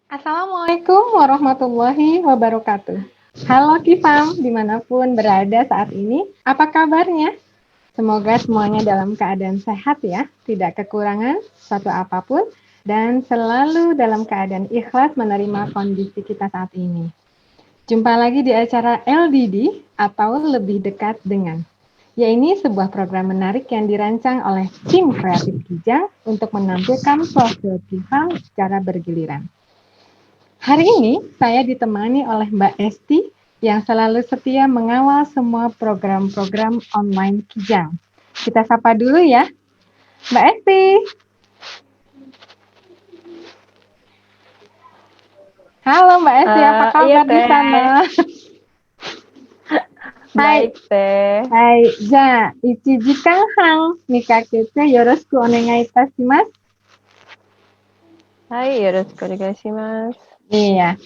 Assalamualaikum warahmatullahi wabarakatuh. Halo Kifam, dimanapun berada saat ini, apa kabarnya? Semoga semuanya dalam keadaan sehat ya, tidak kekurangan suatu apapun, dan selalu dalam keadaan ikhlas menerima kondisi kita saat ini. Jumpa lagi di acara LDD atau Lebih Dekat Dengan. Ya, ini sebuah program menarik yang dirancang oleh tim kreatif Kijang untuk menampilkan profil Kifam secara bergiliran. Hari ini saya ditemani oleh Mbak Esti yang selalu setia mengawal semua program-program online Kijang. Kita sapa dulu ya, Mbak Esti. Halo Mbak Esti, apa kabar Iya, di sana? Baik, Teh. Hai, ja, ichi hang mikakete yoroshiku onegai itashimasu. Hai, yoroshiku onegaishimasu. Iya.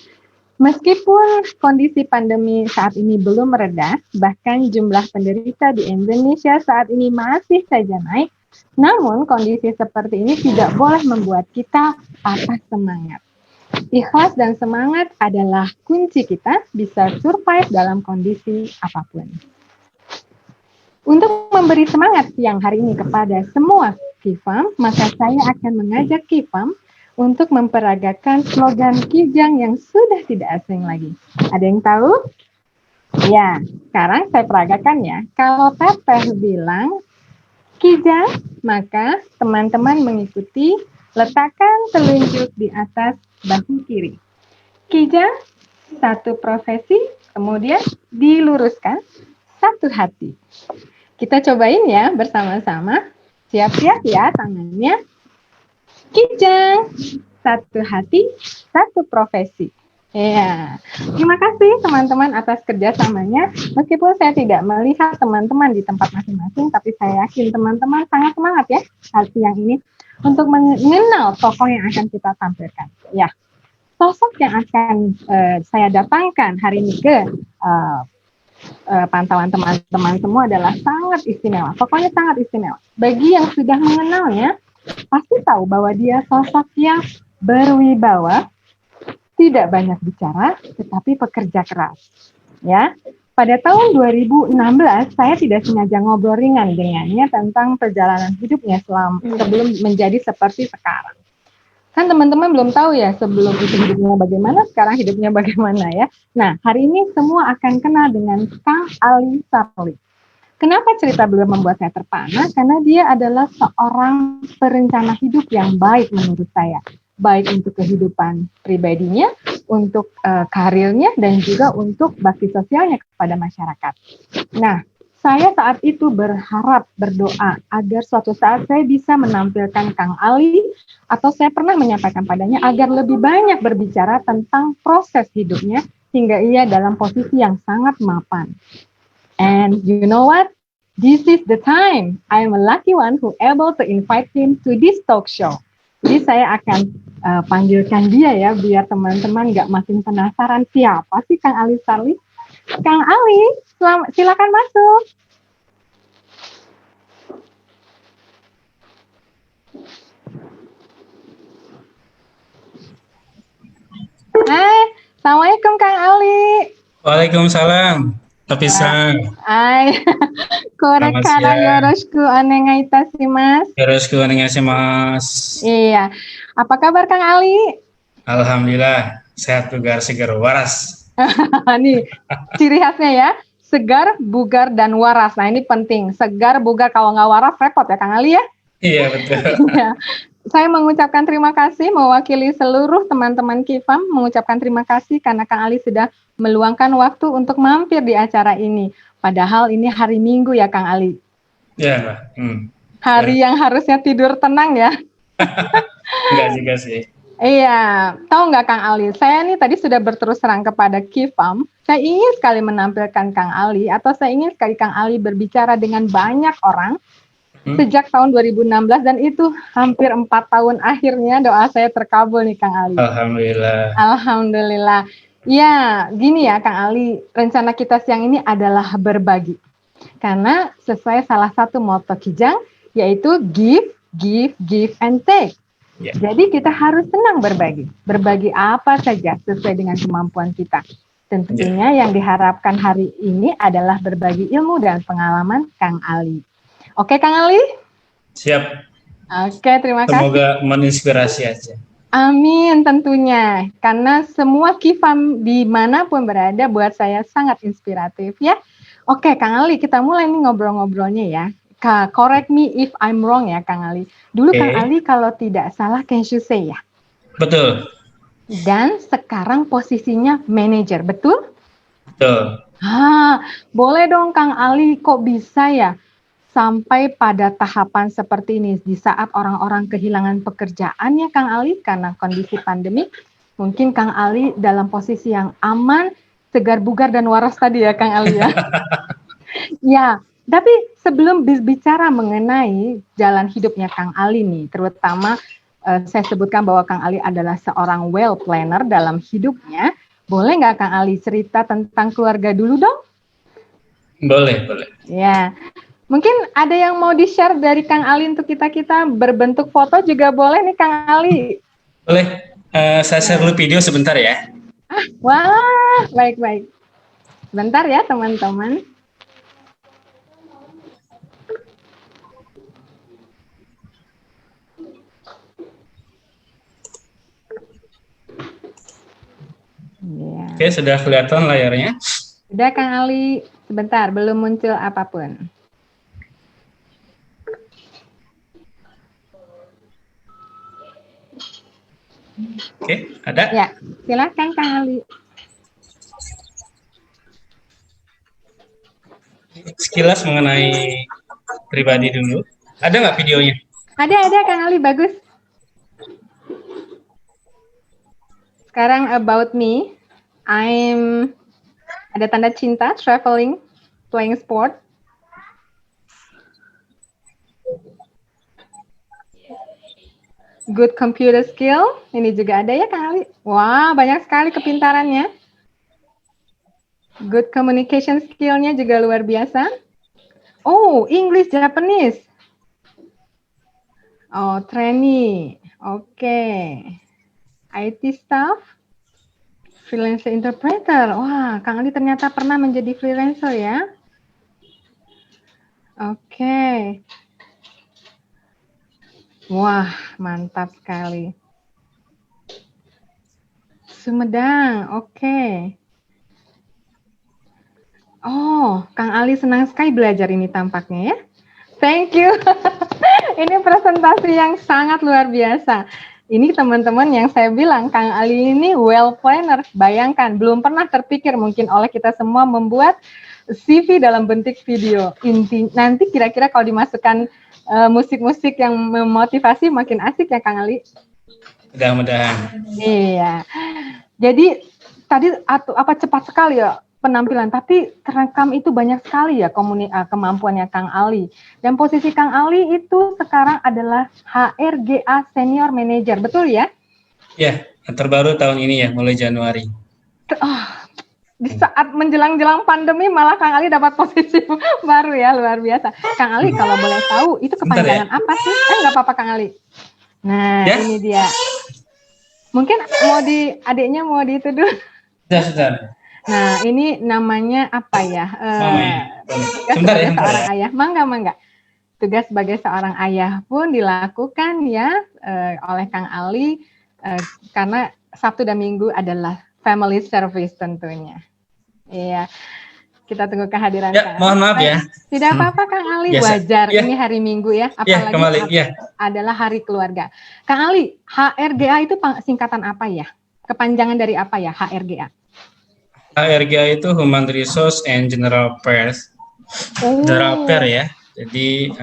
Meskipun kondisi pandemi saat ini belum mereda, bahkan jumlah penderita di Indonesia saat ini masih saja naik, namun kondisi seperti ini tidak boleh membuat kita patah semangat. Ikhlas dan semangat adalah kunci kita bisa survive dalam kondisi apapun. Untuk memberi semangat siang hari ini kepada semua Kifam, maka saya akan mengajak Kifam untuk memperagakan slogan Kijang yang sudah tidak asing lagi. Ada yang tahu? Ya, sekarang saya peragakan ya. Kalau Teteh bilang Kijang, maka teman-teman mengikuti, letakkan telunjuk di atas bahu kiri. Kijang, satu profesi, kemudian diluruskan, satu hati. Kita cobain ya bersama-sama. Siap-siap ya tangannya. Kijang, satu hati, satu profesi. Ya, terima kasih teman-teman atas kerjasamanya. Meskipun saya tidak melihat teman-teman di tempat masing-masing, tapi saya yakin teman-teman sangat semangat ya saat siang ini untuk mengenal tokoh yang akan kita tampilkan. Ya, sosok yang akan saya datangkan hari ini ke pantauan teman-teman semua adalah sangat istimewa. Pokoknya sangat istimewa. Bagi yang sudah mengenalnya, pasti tahu bahwa dia sosok yang berwibawa, tidak banyak bicara, tetapi pekerja keras. Ya, pada tahun 2016 saya tidak sengaja ngobrol ringan dengannya tentang perjalanan hidupnya sebelum menjadi seperti sekarang. Kan teman-teman belum tahu ya sebelum itu hidupnya bagaimana, sekarang hidupnya bagaimana ya. Nah, hari ini semua akan kenal dengan Kang Ali Sarli. Kenapa cerita beliau membuat saya terpana? Karena dia adalah seorang perencana hidup yang baik menurut saya. Baik untuk kehidupan pribadinya, untuk karirnya, dan juga untuk bakti sosialnya kepada masyarakat. Nah, saya saat itu berharap, berdoa agar suatu saat saya bisa menampilkan Kang Ali atau saya pernah menyampaikan padanya agar lebih banyak berbicara tentang proses hidupnya hingga ia dalam posisi yang sangat mapan. And you know what? This is the time. I am a lucky one who able to invite him to this talk show. Jadi saya akan panggilkan dia ya, biar teman-teman nggak makin penasaran siapa sih Kang Ali Sarli. Kang Ali, silakan masuk. Hai, Assalamualaikum Kang Ali. Waalaikumsalam. Tapisan. Hai, korekara yoroshiku onegai itashimasu. Yoroshiku onegaishimasu. Iya, apa kabar Kang Ali? Alhamdulillah, sehat bugar segar waras. Nih, ciri khasnya ya, segar, bugar, dan waras. Nah, ini penting. Segar, bugar, kalau nggak waras, repot ya Kang Ali ya? Iya, betul. Ya. Saya mengucapkan terima kasih mewakili seluruh teman-teman Kifam, mengucapkan terima kasih karena Kang Ali sudah meluangkan waktu untuk mampir di acara ini. Padahal ini hari Minggu ya Kang Ali. Iya, Mbak. Hari yang harusnya tidur tenang ya. Enggak juga sih. Iya, tahu nggak Kang Ali, saya nih tadi sudah berterus terang kepada Kifam, saya ingin sekali menampilkan Kang Ali, atau saya ingin sekali Kang Ali berbicara dengan banyak orang, sejak tahun 2016, dan itu hampir 4 tahun akhirnya doa saya terkabul nih Kang Ali. Alhamdulillah. Alhamdulillah. Ya, gini ya Kang Ali, rencana kita siang ini adalah berbagi. Karena sesuai salah satu moto Kijang, yaitu give, give, give, and take. Ya. Jadi kita harus senang berbagi. Berbagi apa saja sesuai dengan kemampuan kita. Tentunya yang diharapkan hari ini adalah berbagi ilmu dan pengalaman Kang Ali. Oke, Kang Ali? Siap. Oke, terima kasih. Semoga menginspirasi aja. Amin tentunya. Karena semua kifam dimanapun berada buat saya sangat inspiratif ya. Oke, Kang Ali, kita mulai nih ngobrol-ngobrolnya ya. Correct me if I'm wrong ya, Kang Ali. Dulu Kang Ali kalau tidak salah Kenshusei ya. Betul. Dan sekarang posisinya manajer, betul? Betul. Boleh dong Kang Ali, kok bisa ya sampai pada tahapan seperti ini di saat orang-orang kehilangan pekerjaan ya Kang Ali karena kondisi pandemi. Mungkin Kang Ali dalam posisi yang aman, segar bugar dan waras tadi ya Kang Ali ya. Ya, tapi sebelum bicara mengenai jalan hidupnya Kang Ali nih, terutama saya sebutkan bahwa Kang Ali adalah seorang well planner dalam hidupnya. Boleh nggak Kang Ali cerita tentang keluarga dulu dong? Boleh, boleh. Ya, mungkin ada yang mau di-share dari Kang Ali untuk kita-kita berbentuk foto juga boleh nih Kang Ali. Boleh, saya share dulu video sebentar ya. Wah, baik-baik. Sebentar ya teman-teman. Oke, sudah kelihatan layarnya? Sudah Kang Ali, sebentar, belum muncul apapun. Oke, ada? Ya, silakan Kang Ali. Sekilas mengenai pribadi dulu. Ada nggak videonya? Ada Kang Ali, bagus. Sekarang about me, ada tanda cinta, traveling, playing sport. Good computer skill, ini juga ada ya Kang Ali. Wah, banyak sekali kepintarannya. Good communication skill-nya juga luar biasa. Oh, English, Japanese. Oh, trainee. Oke. IT staff. Freelancer interpreter. Wah, Kang Ali ternyata pernah menjadi freelancer ya. Oke. Wah, mantap sekali. Sumedang, oke. Oh, Kang Ali senang sekali belajar ini tampaknya ya. Thank you. Ini presentasi yang sangat luar biasa. Ini teman-teman yang saya bilang, Kang Ali ini well planner. Bayangkan, belum pernah terpikir mungkin oleh kita semua membuat CV dalam bentuk video. Nanti kira-kira kalau dimasukkan musik-musik yang memotivasi makin asik ya Kang Ali. Mudah-mudahan. Iya. Jadi tadi cepat sekali ya penampilan, tapi terekam itu banyak sekali ya kemampuannya Kang Ali. Dan posisi Kang Ali itu sekarang adalah HRGA Senior Manager, betul ya? Ya, terbaru tahun ini ya, mulai Januari. Di saat menjelang-jelang pandemi malah Kang Ali dapat posisi baru ya, luar biasa. Kang Ali kalau boleh tahu itu kepanjangan apa sih? Nggak apa-apa Kang Ali. Nah, ya? Ini dia. Mungkin adiknya mau di itu dulu. Sudah. Nah, ini namanya apa ya? Sebentar ya. Seorang ayah, mangga. Tugas sebagai seorang ayah pun dilakukan ya oleh Kang Ali karena Sabtu dan Minggu adalah family service tentunya. Iya, kita tunggu kehadiran ya, Kang. Mohon maaf ya. Tidak apa-apa Kang Ali, wajar. Ini hari Minggu ya, apalagi adalah hari keluarga. Kang Ali, HRGA itu singkatan apa ya? Kepanjangan dari apa ya HRGA? HRGA itu Human Resource and General Affairs. General Affairs ya. Jadi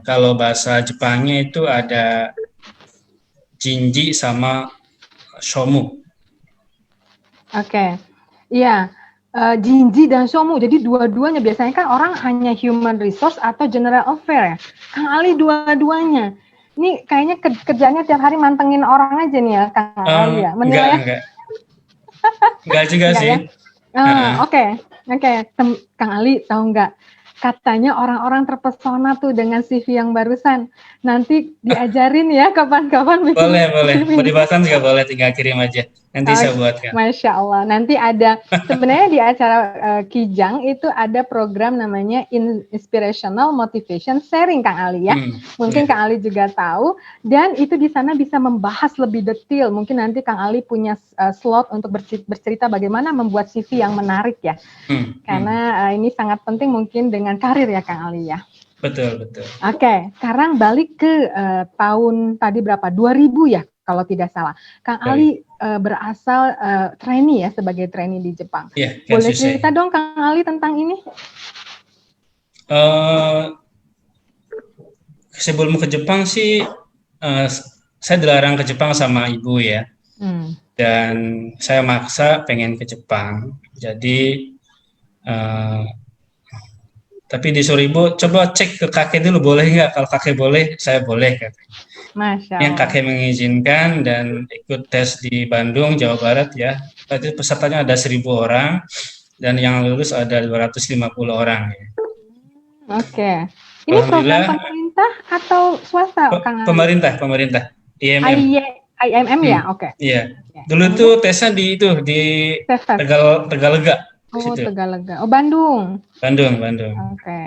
kalau bahasa Jepangnya itu ada Jinji sama Shomu. Oke. Iya. Jinji dan Shomu. Jadi dua-duanya biasanya kan orang hanya Human Resource atau General Affairs. Kang Ali dua-duanya. Ini kayaknya kerjanya tiap hari mantengin orang aja nih ya Kang Ali ya. Enggak juga sih. Ya? Oke. Kang Ali tahu nggak? Katanya orang-orang terpesona tuh dengan CV yang barusan. Nanti diajarin ya kapan-kapan bikin Boleh, CV. mau dipasang juga boleh, tinggal kirim aja. Nanti saya buatkan. Masya Allah. Nanti ada, sebenarnya di acara Kijang itu ada program namanya Inspirational Motivation Sharing, Kang Ali ya. Mungkin Kang Ali juga tahu. Dan itu di sana bisa membahas lebih detail. Mungkin nanti Kang Ali punya slot untuk bercerita bagaimana membuat CV yang menarik ya. Karena ini sangat penting mungkin dengan karir ya Kang Ali ya. Betul. Oke, sekarang balik ke tahun tadi berapa? 2000 ya kalau tidak salah. Kang Ali berasal trainee ya, sebagai trainee di Jepang. Iya, Boleh cerita dong Kang Ali tentang ini? Sebelum ke Jepang sih, saya dilarang ke Jepang sama ibu ya. Dan saya maksa pengen ke Jepang. Jadi tapi disuruh ibu, coba cek ke kakek dulu, boleh nggak? Kalau kakek boleh, saya boleh katanya. Masya Allah. Yang kakek mengizinkan dan ikut tes di Bandung, Jawa Barat ya. Tadi pesertanya ada 1.000 orang dan yang lulus ada 250 orang. Ya. Oke. Ini program pemerintah atau swasta, Kang Ali? Pemerintah. IMM ya, oke. Iya. Dulu tuh tesnya di Tegalega. Oh, Tegalega. Oh, Bandung. Bandung. Oke.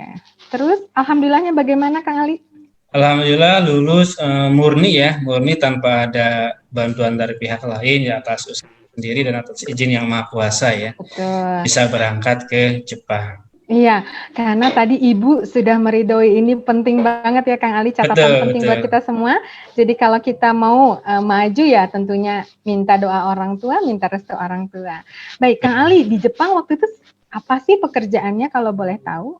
Terus, alhamdulillahnya bagaimana Kang Ali? Alhamdulillah lulus murni tanpa ada bantuan dari pihak lain ya, atas usaha sendiri dan atas izin yang Maha Kuasa ya. Betul. Bisa berangkat ke Jepang. Iya, karena tadi Ibu sudah meridoi, ini penting banget ya Kang Ali, catatan penting buat kita semua. Jadi kalau kita mau maju ya tentunya minta doa orang tua, minta restu orang tua. Baik, Kang Ali, di Jepang waktu itu apa sih pekerjaannya kalau boleh tahu?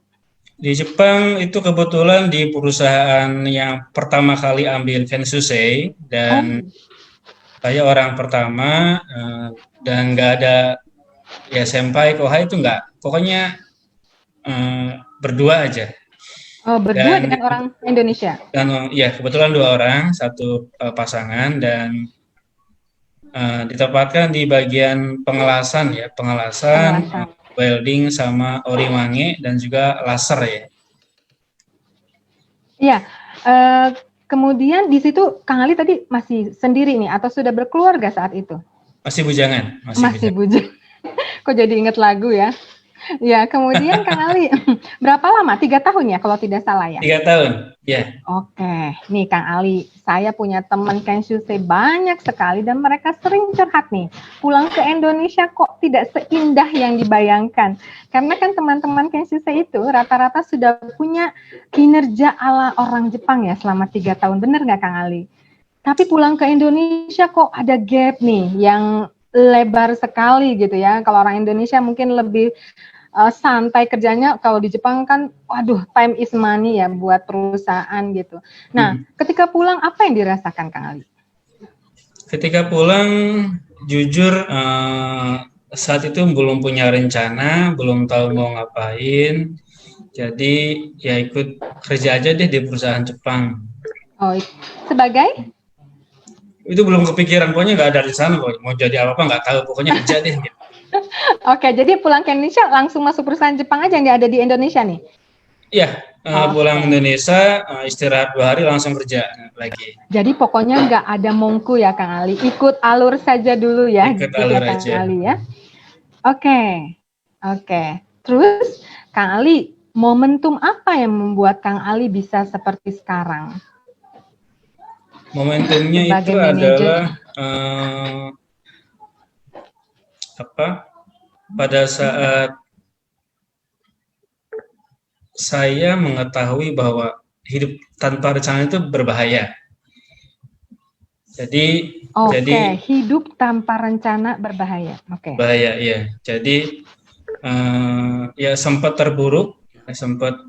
Di Jepang itu kebetulan di perusahaan yang pertama kali ambil Kensusei dan saya orang pertama dan nggak ada ya senpai, kohai itu nggak, pokoknya berdua aja. Oh, berdua dengan orang Indonesia? Dan ya kebetulan 2 orang, satu pasangan dan ditempatkan di bagian pengelasan, welding sama oriwange dan juga laser ya. Iya, kemudian di situ Kang Ali tadi masih sendiri nih atau sudah berkeluarga saat itu? Masih bujangan. Masih bujangan. Kok jadi ingat lagu ya? Ya, kemudian Kang Ali, berapa lama? 3 tahun ya kalau tidak salah ya? 3 tahun, ya. Oke, nih Kang Ali, saya punya teman Kensusei banyak sekali dan mereka sering curhat nih, pulang ke Indonesia kok tidak seindah yang dibayangkan. Karena kan teman-teman Kensusei itu rata-rata sudah punya kinerja ala orang Jepang ya selama 3 tahun, bener nggak Kang Ali? Tapi pulang ke Indonesia kok ada gap nih yang lebar sekali gitu ya. Kalau orang Indonesia mungkin lebih santai kerjanya, kalau di Jepang kan waduh time is money ya buat perusahaan gitu. Nah, ketika pulang apa yang dirasakan Kang Ali? Ketika pulang jujur saat itu belum punya rencana, belum tahu mau ngapain. Jadi ya ikut kerja aja deh di perusahaan Jepang. Oh, sebagai? Itu belum kepikiran, pokoknya nggak ada di sana, mau jadi apa nggak tahu, pokoknya kerja deh. Gitu. Oke, jadi pulang ke Indonesia langsung masuk perusahaan Jepang aja yang ada di Indonesia nih? Iya, pulang Indonesia, istirahat 2 hari langsung kerja lagi. Jadi pokoknya nggak ada mongku ya Kang Ali, ikut alur saja dulu ya. Ikut alur Kang aja. Ali ya. Oke. Terus Kang Ali, momentum apa yang membuat Kang Ali bisa seperti sekarang? Momentumnya itu adalah pada saat saya mengetahui bahwa hidup tanpa rencana itu berbahaya. Jadi hidup tanpa rencana berbahaya. Bahaya, ya. Jadi ya sempat terburuk, sempat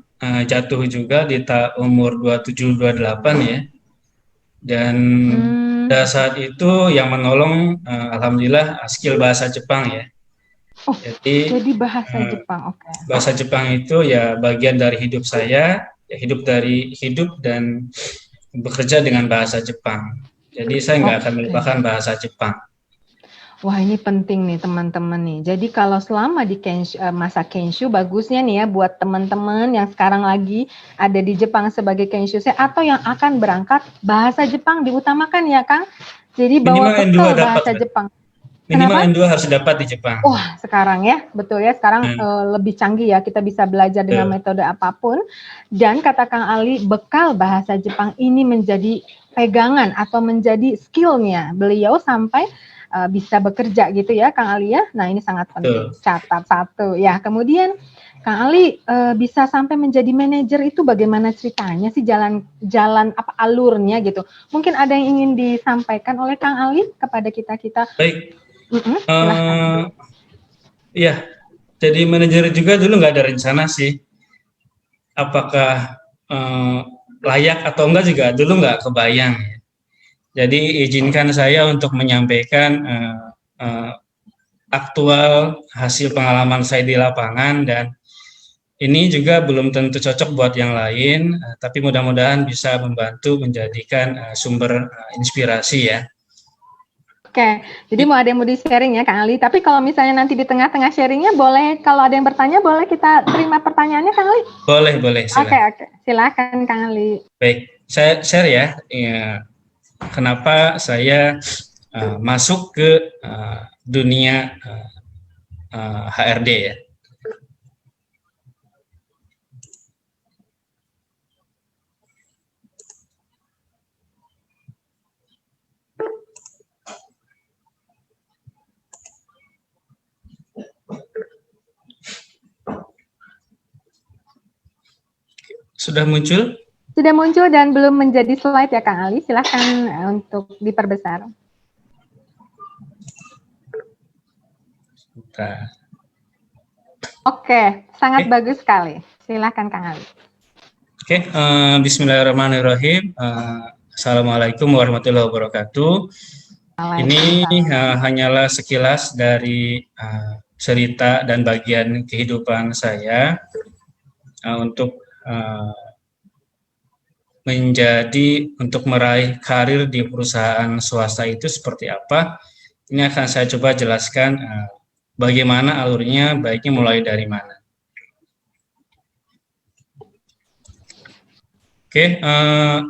jatuh juga di umur 27-28 ya. Dan pada saat itu yang menolong alhamdulillah skill bahasa Jepang ya. Jadi bahasa Jepang, Bahasa Jepang itu ya bagian dari hidup saya, ya hidup dan bekerja dengan bahasa Jepang. Jadi saya nggak akan melupakan bahasa Jepang. Wah, ini penting nih teman-teman nih. Jadi kalau selama di masa Kenshu, bagusnya nih ya buat teman-teman yang sekarang lagi ada di Jepang sebagai Kenshusei atau yang akan berangkat, bahasa Jepang diutamakan ya Kang. Jadi bawa Minimal N2 bekal dapat, bahasa Mbak. Jepang. Minimal Kenapa? N2 harus dapat di Jepang. Wah, sekarang ya, betul ya. Sekarang lebih canggih ya, kita bisa belajar dengan metode apapun. Dan kata Kang Ali, bekal bahasa Jepang ini menjadi pegangan atau menjadi skillnya beliau sampai bisa bekerja gitu ya, Kang Ali ya. Nah, ini sangat penting. Catat satu ya. Kemudian Kang Ali bisa sampai menjadi manajer itu bagaimana ceritanya sih, jalan apa alurnya gitu. Mungkin ada yang ingin disampaikan oleh Kang Ali kepada kita-kita. Baik. Silahkan. Iya, jadi manajer juga dulu nggak ada rencana sih. Apakah layak atau enggak juga dulu nggak kebayang. Jadi izinkan saya untuk menyampaikan aktual hasil pengalaman saya di lapangan, dan ini juga belum tentu cocok buat yang lain, tapi mudah-mudahan bisa membantu menjadikan sumber inspirasi ya. Oke, jadi mau ada yang mau di-sharing ya Kang Ali. Tapi kalau misalnya nanti di tengah-tengah sharingnya boleh, kalau ada yang bertanya boleh kita terima pertanyaannya Kang Ali? Boleh, silakan. Oke. Silakan Kang Ali. Baik, saya share ya, kenapa saya masuk ke dunia HRD ya. Sudah muncul? Sudah muncul dan belum menjadi slide ya Kang Ali. Silahkan untuk diperbesar. Oke, sangat bagus sekali. Silahkan Kang Ali. Oke, bismillahirrahmanirrahim. Assalamualaikum warahmatullahi wabarakatuh. Ini hanyalah sekilas dari cerita dan bagian kehidupan saya untuk untuk meraih karir di perusahaan swasta itu seperti apa. Ini akan saya coba jelaskan bagaimana alurnya, baiknya mulai dari mana. Oke,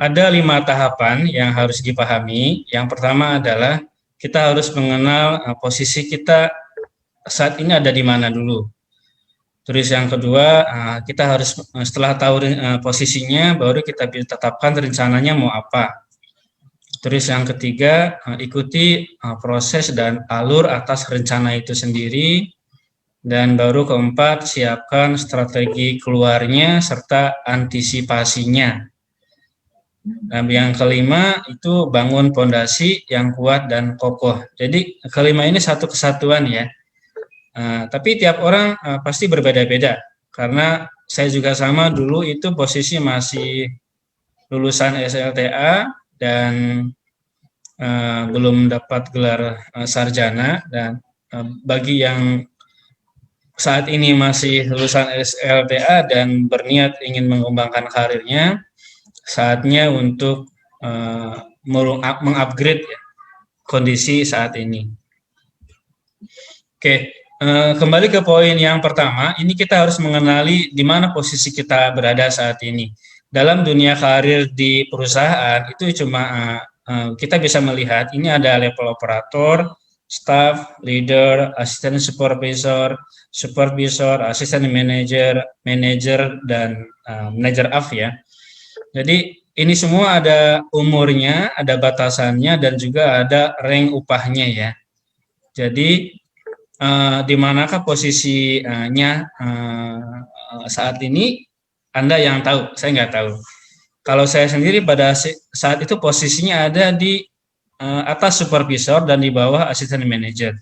ada 5 tahapan yang harus dipahami. Yang pertama adalah kita harus mengenal posisi kita saat ini ada di mana dulu. Terus yang kedua, kita harus setelah tahu posisinya, baru kita tetapkan rencananya mau apa. Terus yang ketiga, ikuti proses dan alur atas rencana itu sendiri. Dan baru keempat, siapkan strategi keluarnya serta antisipasinya. Dan yang kelima itu bangun fondasi yang kuat dan kokoh. Jadi kelima ini satu kesatuan ya. Tapi tiap orang pasti berbeda-beda. Karena saya juga sama dulu itu posisi masih lulusan SLTA dan belum dapat gelar sarjana. Dan bagi yang saat ini masih lulusan SLTA dan berniat ingin mengembangkan karirnya, saatnya untuk mengupgrade ya, kondisi saat ini. Oke, kembali ke poin yang pertama, ini kita harus mengenali di mana posisi kita berada saat ini. Dalam dunia karir di perusahaan, itu cuma kita bisa melihat, ini ada level operator, staff, leader, asisten supervisor, asisten manager, dan manager up ya. Jadi ini semua ada umurnya, ada batasannya, dan juga ada rank upahnya ya. Jadi di manakah posisinya saat ini, Anda yang tahu, saya nggak tahu. Kalau saya sendiri pada saat itu posisinya ada di atas supervisor dan di bawah asisten manager.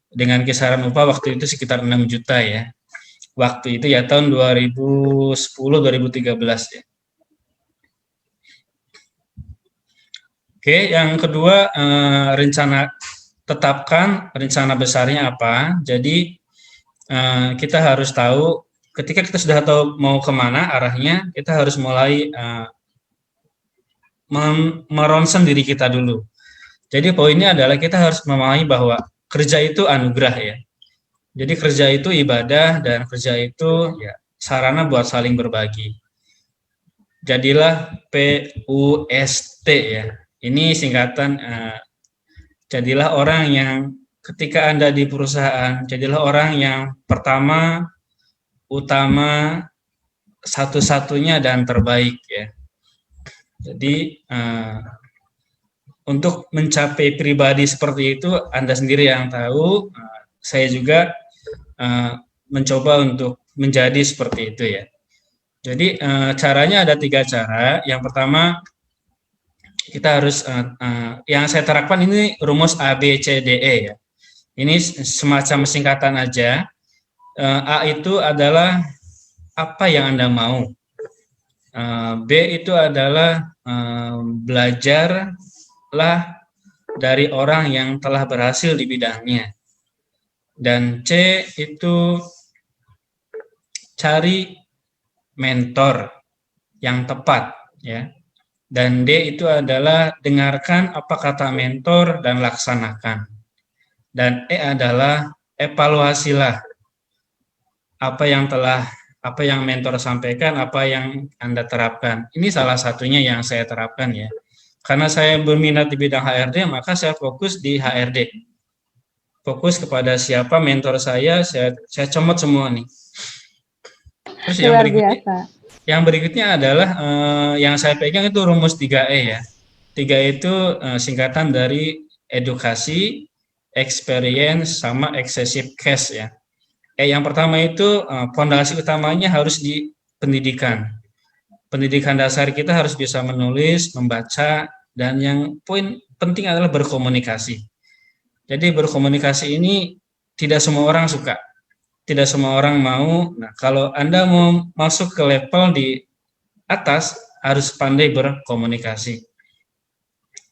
Dengan kisaran upah waktu itu sekitar 6 juta ya. Waktu itu ya tahun 2010-2013 ya. Oke, yang kedua tetapkan rencana besarnya apa. Jadi kita harus tahu ketika kita sudah tahu mau kemana arahnya, kita harus mulai meronsen diri kita dulu. Jadi poinnya adalah kita harus memahami bahwa kerja itu anugerah ya. Jadi kerja itu ibadah dan kerja itu ya sarana buat saling berbagi. Jadilah PUST ya. Ini singkatan jadilah orang yang ketika Anda di perusahaan, jadilah orang yang pertama, utama, satu-satunya dan terbaik ya. Jadi untuk mencapai pribadi seperti itu Anda sendiri yang tahu. Saya juga mencoba untuk menjadi seperti itu ya. Jadi caranya ada 3 cara. Yang pertama kita harus yang saya terapkan ini rumus A B C D E ya. Ini semacam singkatan aja. A itu adalah apa yang Anda mau. B itu adalah belajarlah dari orang yang telah berhasil di bidangnya. Dan C itu cari mentor yang tepat ya. Dan D itu adalah dengarkan apa kata mentor dan laksanakan. Dan E adalah evaluasilah apa yang mentor sampaikan, apa yang Anda terapkan. Ini salah satunya yang saya terapkan ya. Karena saya berminat di bidang HRD, maka saya fokus di HRD. Fokus kepada siapa mentor saya comot semua nih. Terus yang berikutnya adalah yang saya pegang itu rumus 3E ya. 3E itu singkatan dari edukasi, experience, sama excessive cash ya. Yang pertama itu fondasi utamanya harus di pendidikan. Pendidikan dasar kita harus bisa menulis, membaca, dan yang poin penting adalah berkomunikasi. Jadi berkomunikasi ini tidak semua orang suka, tidak semua orang mau. Nah, kalau Anda mau masuk ke level di atas, harus pandai berkomunikasi.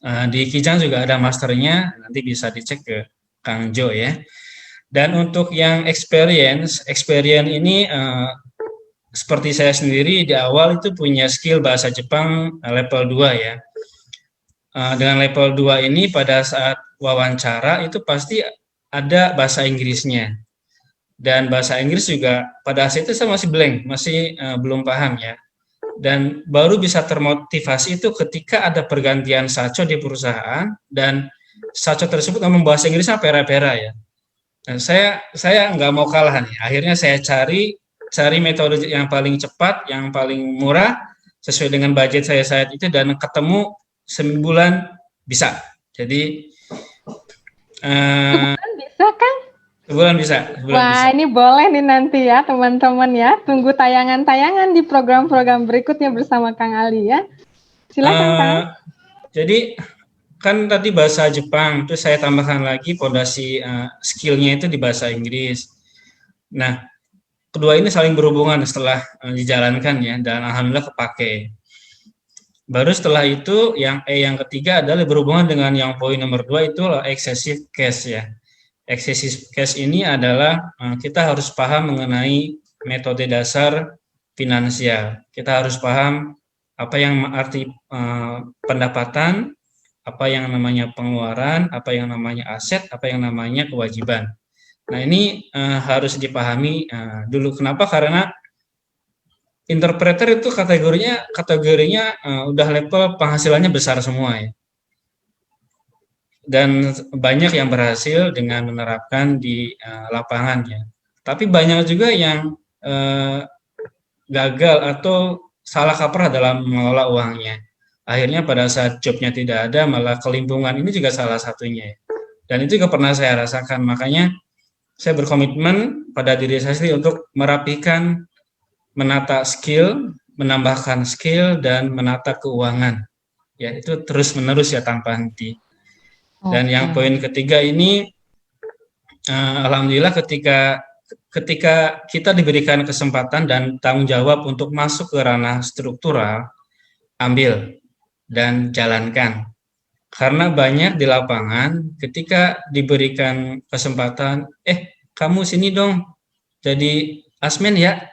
Di Kijang juga ada masternya, nanti bisa dicek ke Kang Jo ya. Dan untuk yang experience ini seperti saya sendiri di awal itu punya skill bahasa Jepang level 2 ya. Dengan level 2 ini pada saat wawancara itu pasti ada bahasa Inggrisnya. Dan bahasa Inggris juga pada saat itu saya masih blank, masih belum paham ya. Dan baru bisa termotivasi itu ketika ada pergantian saco di perusahaan dan saco tersebut ngomong bahasa Inggrisnya pera-pera ya. Dan saya nggak mau kalah nih. Akhirnya saya cari metode yang paling cepat, yang paling murah sesuai dengan budget saya saat itu dan ketemu sebulan bisa. Jadi bisa kan? Sebulan bisa. Wah, ini boleh nih nanti ya teman-teman ya. Tunggu tayangan-tayangan di program-program berikutnya bersama Kang Ali ya. Silakan Kang. Jadi kan tadi bahasa Jepang, terus saya tambahkan lagi fondasi skillnya itu di bahasa Inggris. Nah, kedua ini saling berhubungan setelah dijalankan ya, dan alhamdulillah kepake. Baru setelah itu yang yang ketiga adalah berhubungan dengan yang poin nomor 2 itu excessive cash ya. Excessive cash ini adalah kita harus paham mengenai metode dasar finansial. Kita harus paham apa yang arti pendapatan, apa yang namanya pengeluaran, apa yang namanya aset, apa yang namanya kewajiban. Nah ini harus dipahami dulu. Kenapa? Karena interpreter itu kategorinya udah level penghasilannya besar semua ya. Dan banyak yang berhasil dengan menerapkan di lapangan ya. Tapi banyak juga yang gagal atau salah kaprah dalam mengelola uangnya. Akhirnya pada saat jobnya tidak ada malah kelimpungan, ini juga salah satunya. Dan itu juga pernah saya rasakan, makanya saya berkomitmen pada diri saya sendiri untuk merapikan, menata skill, menambahkan skill, dan menata keuangan. Ya, itu terus-menerus ya tanpa henti. Dan yang poin ketiga ini, alhamdulillah ketika kita diberikan kesempatan dan tanggung jawab untuk masuk ke ranah struktural, ambil dan jalankan. Karena banyak di lapangan ketika diberikan kesempatan, kamu sini dong jadi asmen ya.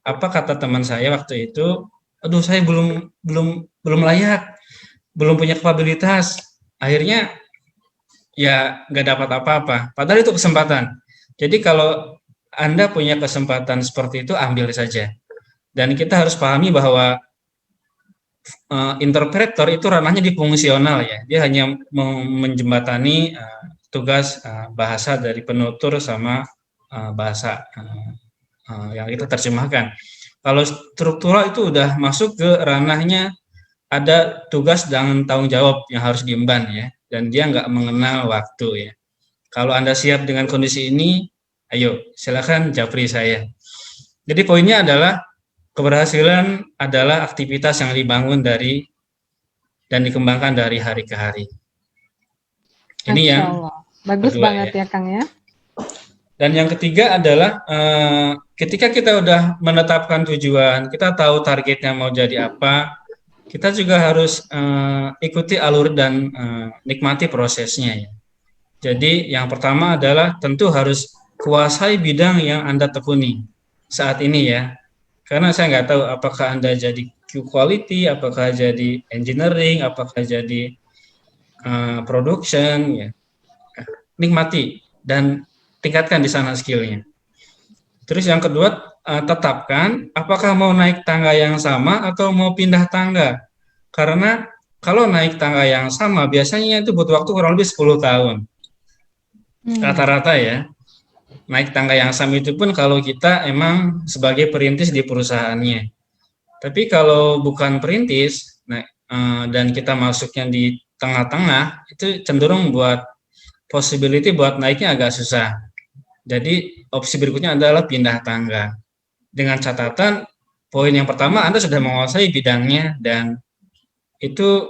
Apa kata teman saya waktu itu? Aduh, saya belum layak, belum punya kapabilitas. Akhirnya ya nggak dapat apa-apa. Padahal itu kesempatan. Jadi kalau Anda punya kesempatan seperti itu, ambil saja. Dan kita harus pahami bahwa interpreter itu ranahnya di fungsional ya. Dia hanya menjembatani tugas bahasa dari penutur sama bahasa yang kita terjemahkan. Kalau struktural itu udah masuk ke ranahnya, ada tugas dan tanggung jawab yang harus diemban ya, dan dia nggak mengenal waktu ya. Kalau Anda siap dengan kondisi ini, ayo silakan japri saya. Jadi poinnya adalah keberhasilan adalah aktivitas yang dibangun dari dan dikembangkan dari hari ke hari. Ini Masya yang Allah. Bagus kedua, banget ya Kang ya. Dan yang ketiga adalah ketika kita udah menetapkan tujuan, kita tahu targetnya mau jadi apa, kita juga harus ikuti alur dan nikmati prosesnya ya. Jadi yang pertama adalah tentu harus kuasai bidang yang Anda tekuni saat ini ya. Karena saya nggak tahu apakah Anda jadi Q quality, apakah jadi engineering, apakah jadi production ya. Nikmati dan tingkatkan di sana skillnya. Terus yang kedua, tetapkan apakah mau naik tangga yang sama atau mau pindah tangga. Karena kalau naik tangga yang sama biasanya itu butuh waktu kurang lebih 10 tahun. Rata-rata ya. Naik tangga yang sama itu pun kalau kita emang sebagai perintis di perusahaannya. Tapi kalau bukan perintis, dan kita masuknya di tengah-tengah, itu cenderung buat possibility buat naiknya agak susah. Jadi opsi berikutnya adalah pindah tangga. Dengan catatan, poin yang pertama Anda sudah menguasai bidangnya dan itu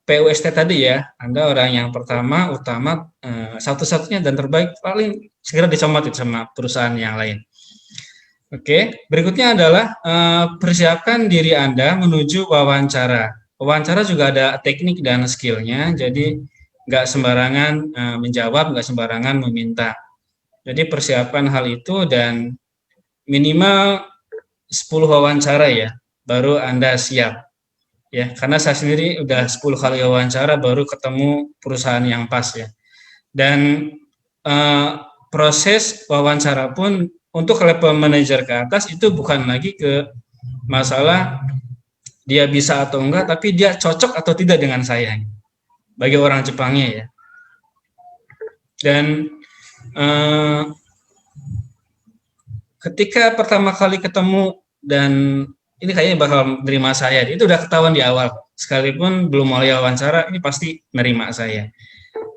PUST tadi ya, Anda orang yang pertama, utama, satu-satunya dan terbaik paling segera dicomot sama perusahaan yang lain. Oke, berikutnya adalah persiapkan diri Anda menuju wawancara. Wawancara juga ada teknik dan skillnya, jadi nggak sembarangan menjawab, nggak sembarangan meminta. Jadi persiapkan hal itu dan minimal 10 wawancara ya, baru Anda siap. Ya, karena saya sendiri udah 10 kali wawancara baru ketemu perusahaan yang pas ya. Dan proses wawancara pun untuk level manajer ke atas itu bukan lagi ke masalah dia bisa atau enggak, tapi dia cocok atau tidak dengan saya. Bagi orang Jepangnya ya. Dan ketika pertama kali ketemu dan ini kayaknya bakal nerima saya, itu udah ketahuan di awal. Sekalipun belum mulai wawancara, ini pasti nerima saya.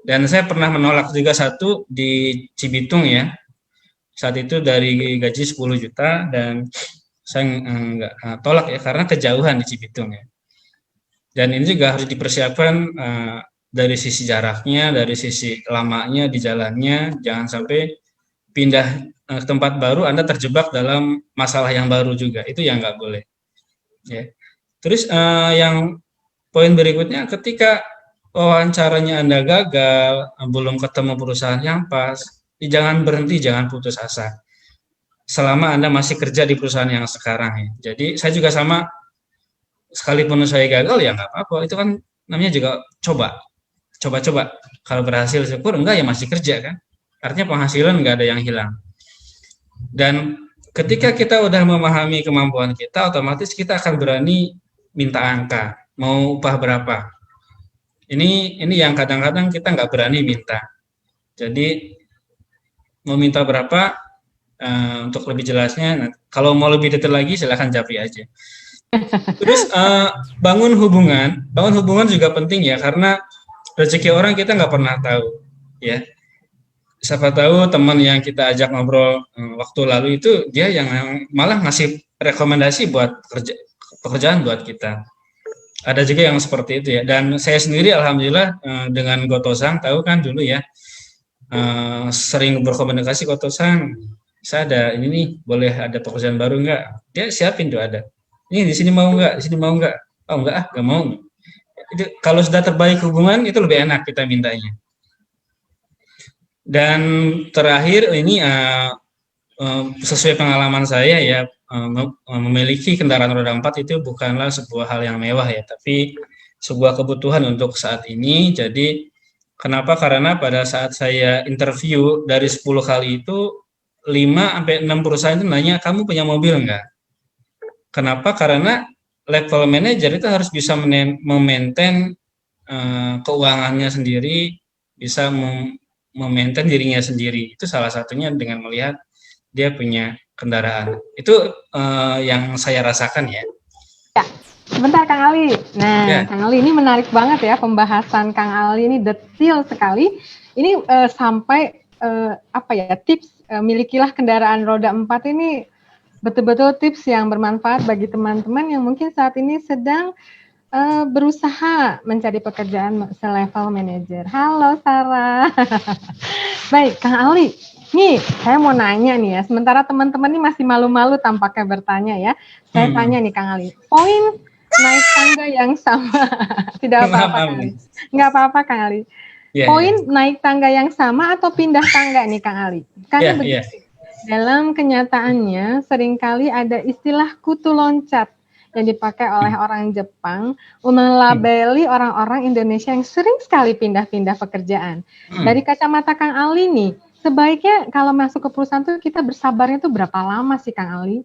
Dan saya pernah menolak juga satu di Cibitung ya. Saat itu dari gaji 10 juta dan saya nggak tolak ya karena kejauhan di Cibitung ya. Dan ini juga harus dipersiapkan dari sisi jaraknya, dari sisi lamanya di jalannya, jangan sampai pindah ke tempat baru Anda terjebak dalam masalah yang baru juga, itu yang nggak boleh. Ya. Terus yang poin berikutnya, ketika wawancaranya Anda gagal, belum ketemu perusahaan yang pas, jangan berhenti, jangan putus asa. Selama Anda masih kerja di perusahaan yang sekarang ya. Jadi saya juga sama, sekalipun saya gagal ya nggak apa-apa, itu kan namanya juga coba-coba. Kalau berhasil syukur, enggak ya masih kerja kan. Artinya penghasilan nggak ada yang hilang. Dan ketika kita udah memahami kemampuan kita, otomatis kita akan berani minta angka, mau upah berapa. Ini yang kadang-kadang kita nggak berani minta. Jadi mau minta berapa, untuk lebih jelasnya, kalau mau lebih detail lagi silahkan japri aja. Terus bangun hubungan juga penting ya, karena rezeki orang kita nggak pernah tahu ya. Siapa tahu teman yang kita ajak ngobrol waktu lalu itu dia yang malah ngasih rekomendasi buat pekerjaan buat kita. Ada juga yang seperti itu ya. Dan saya sendiri alhamdulillah dengan Goto-san, tahu kan dulu ya, sering berkomunikasi, Goto-san, saya ada ini nih, boleh ada pekerjaan baru nggak? Dia siapin tuh ada. Ini di sini mau nggak? Di sini mau nggak? Oh nggak nggak mau. Itu, kalau sudah terbaik hubungan itu lebih enak kita mintanya. Dan terakhir ini sesuai pengalaman saya ya, memiliki kendaraan roda 4 itu bukanlah sebuah hal yang mewah ya, tapi sebuah kebutuhan untuk saat ini. Jadi Kenapa? Karena pada saat saya interview dari 10 kali itu 5 sampai 6 perusahaan itu nanya, "Kamu punya mobil nggak?" Kenapa? Karena level manager itu harus bisa memaintain keuangannya sendiri, bisa memaintain dirinya sendiri. Itu salah satunya dengan melihat dia punya kendaraan. Itu yang saya rasakan ya. Sebentar Kang Ali. Nah, Ya. Kang Ali ini menarik banget ya pembahasan Kang Ali ini detail sekali. Ini sampai apa ya tips milikilah kendaraan roda 4 ini betul-betul tips yang bermanfaat bagi teman-teman yang mungkin saat ini sedang berusaha mencari pekerjaan selevel manajer. Halo Sarah. Baik, Kang Ali. Nih, saya mau nanya nih ya. Sementara teman-teman ini masih malu-malu tampaknya bertanya ya. Saya tanya nih Kang Ali. Poin naik tangga yang sama. Tidak apa-apa Kang Ali. Nggak apa-apa Kang Ali. Poin naik tangga yang sama atau pindah tangga nih Kang Ali? Karena begitu. Dalam kenyataannya seringkali ada istilah kutu loncat yang dipakai oleh orang Jepang melabeli orang-orang Indonesia yang sering sekali pindah-pindah pekerjaan. Dari kacamata Kang Ali nih, sebaiknya kalau masuk ke perusahaan itu kita bersabarnya itu berapa lama sih Kang Ali?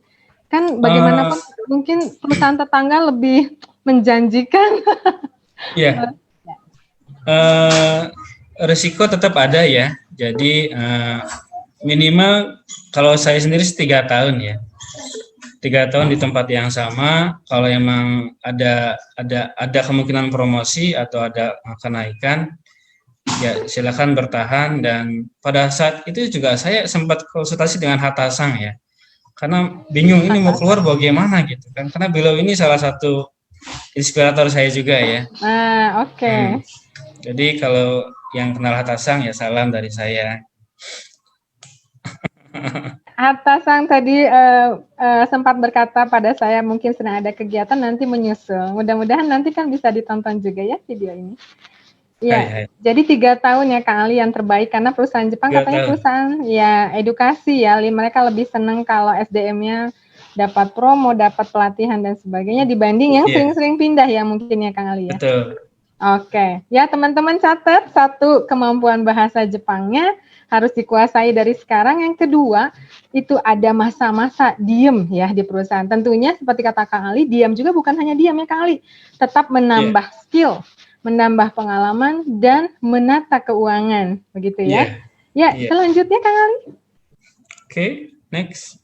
Kan bagaimanapun mungkin perusahaan tetangga lebih menjanjikan. Iya. Risiko tetap ada ya. Jadi minimal kalau saya sendiri 3 tahun ya. 3 tahun di tempat yang sama. Kalau emang ada kemungkinan promosi atau ada kenaikan, ya silakan bertahan. Dan pada saat itu juga saya sempat konsultasi dengan atasan ya. Karena bingung ini mau keluar bagaimana gitu kan. Karena beliau ini salah satu inspirator saya juga ya. Oke. Jadi kalau yang kenal atasan ya salam dari saya. Atasan tadi sempat berkata pada saya mungkin sedang ada kegiatan nanti menyusul. Mudah-mudahan nanti kan bisa ditonton juga ya video ini. Ya, jadi 3 tahun ya Kang Ali yang terbaik karena perusahaan Jepang katanya perusahaan ya edukasi ya, mereka lebih senang kalau SDM-nya dapat promo, dapat pelatihan dan sebagainya dibanding yang sering-sering pindah ya mungkin ya Kang Ali ya. Betul. Oke, ya teman-teman catat, 1 kemampuan bahasa Jepangnya harus dikuasai dari sekarang. Yang kedua, itu ada masa-masa diem ya di perusahaan. Tentunya seperti kata Kang Ali, diem juga bukan hanya diem ya Kang Ali, tetap menambah skill, menambah pengalaman dan menata keuangan, begitu ya. Selanjutnya Kang Ali. Oke, next.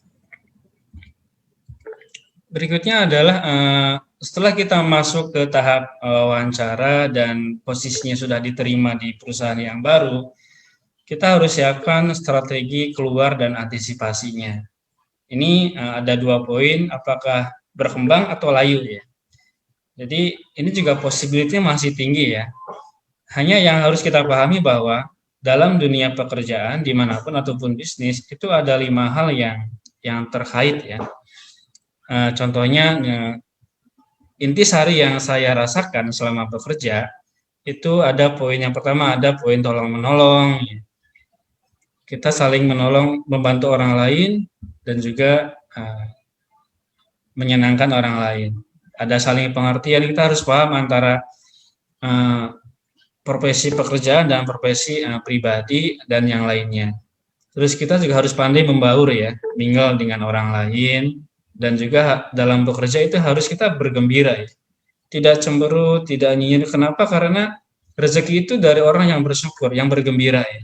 Berikutnya adalah setelah kita masuk ke tahap wawancara dan posisinya sudah diterima di perusahaan yang baru, kita harus siapkan strategi keluar dan antisipasinya. Ini ada 2 poin, apakah berkembang atau layu ya. Jadi ini juga possibility-nya masih tinggi ya. Hanya yang harus kita pahami bahwa dalam dunia pekerjaan dimanapun ataupun bisnis itu ada 5 hal yang terkait ya. Contohnya intisari yang saya rasakan selama bekerja itu ada poin yang pertama, ada poin tolong menolong. Kita saling menolong, membantu orang lain dan juga menyenangkan orang lain. Ada saling pengertian, kita harus paham antara profesi pekerjaan dan profesi pribadi dan yang lainnya. Terus kita juga harus pandai membaur ya, mingle dengan orang lain. Dan juga dalam bekerja itu harus kita bergembira ya. Tidak cemberut, tidak nyinyir. Kenapa? Karena rezeki itu dari orang yang bersyukur, yang bergembira ya.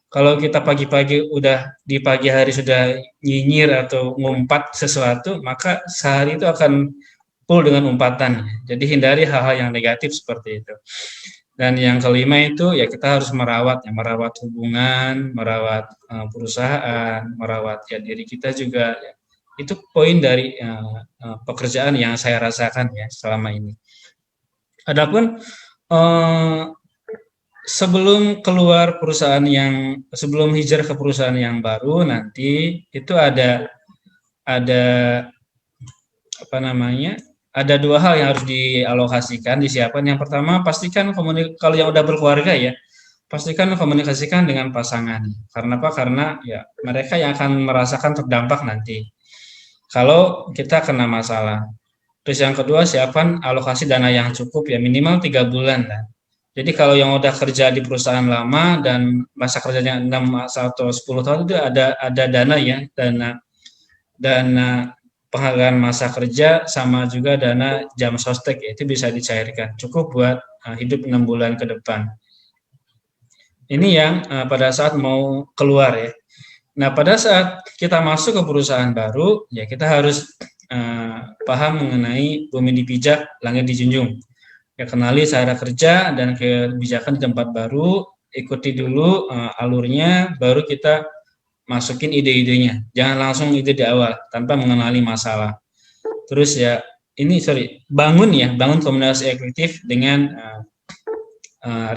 Kalau kita pagi-pagi udah di pagi hari sudah nyinyir atau ngumpat sesuatu, maka sehari itu akan full dengan umpatan. Jadi hindari hal-hal yang negatif seperti itu. Dan yang kelima itu ya kita harus merawat hubungan, merawat perusahaan, merawat ya diri kita juga ya. Itu poin dari pekerjaan yang saya rasakan ya selama ini. Adapun sebelum hijrah ke perusahaan yang baru nanti itu ada ada 2 hal yang harus dialokasikan, disiapkan. Yang pertama pastikan kalau yang udah berkeluarga ya, pastikan komunikasikan dengan pasangan. Karena apa? Karena ya mereka yang akan merasakan terdampak nanti kalau kita kena masalah. Terus yang kedua, siapkan alokasi dana yang cukup ya, minimal 3 bulan lah. Jadi kalau yang udah kerja di perusahaan lama dan masa kerjanya 6 atau 10 tahun itu ada dana ya, dana penghargaan masa kerja sama juga dana jam sostek ya, itu bisa dicairkan. Cukup buat hidup 6 bulan ke depan. Ini yang pada saat mau keluar ya. Nah, pada saat kita masuk ke perusahaan baru, ya kita harus paham mengenai bumi dipijak, langit dijunjung. Ya, kenali cara kerja dan kebijakan di tempat baru, ikuti dulu alurnya, baru kita masukin ide-idenya. Jangan langsung ide di awal tanpa mengenali masalah. Terus ya, bangun komunikasi efektif dengan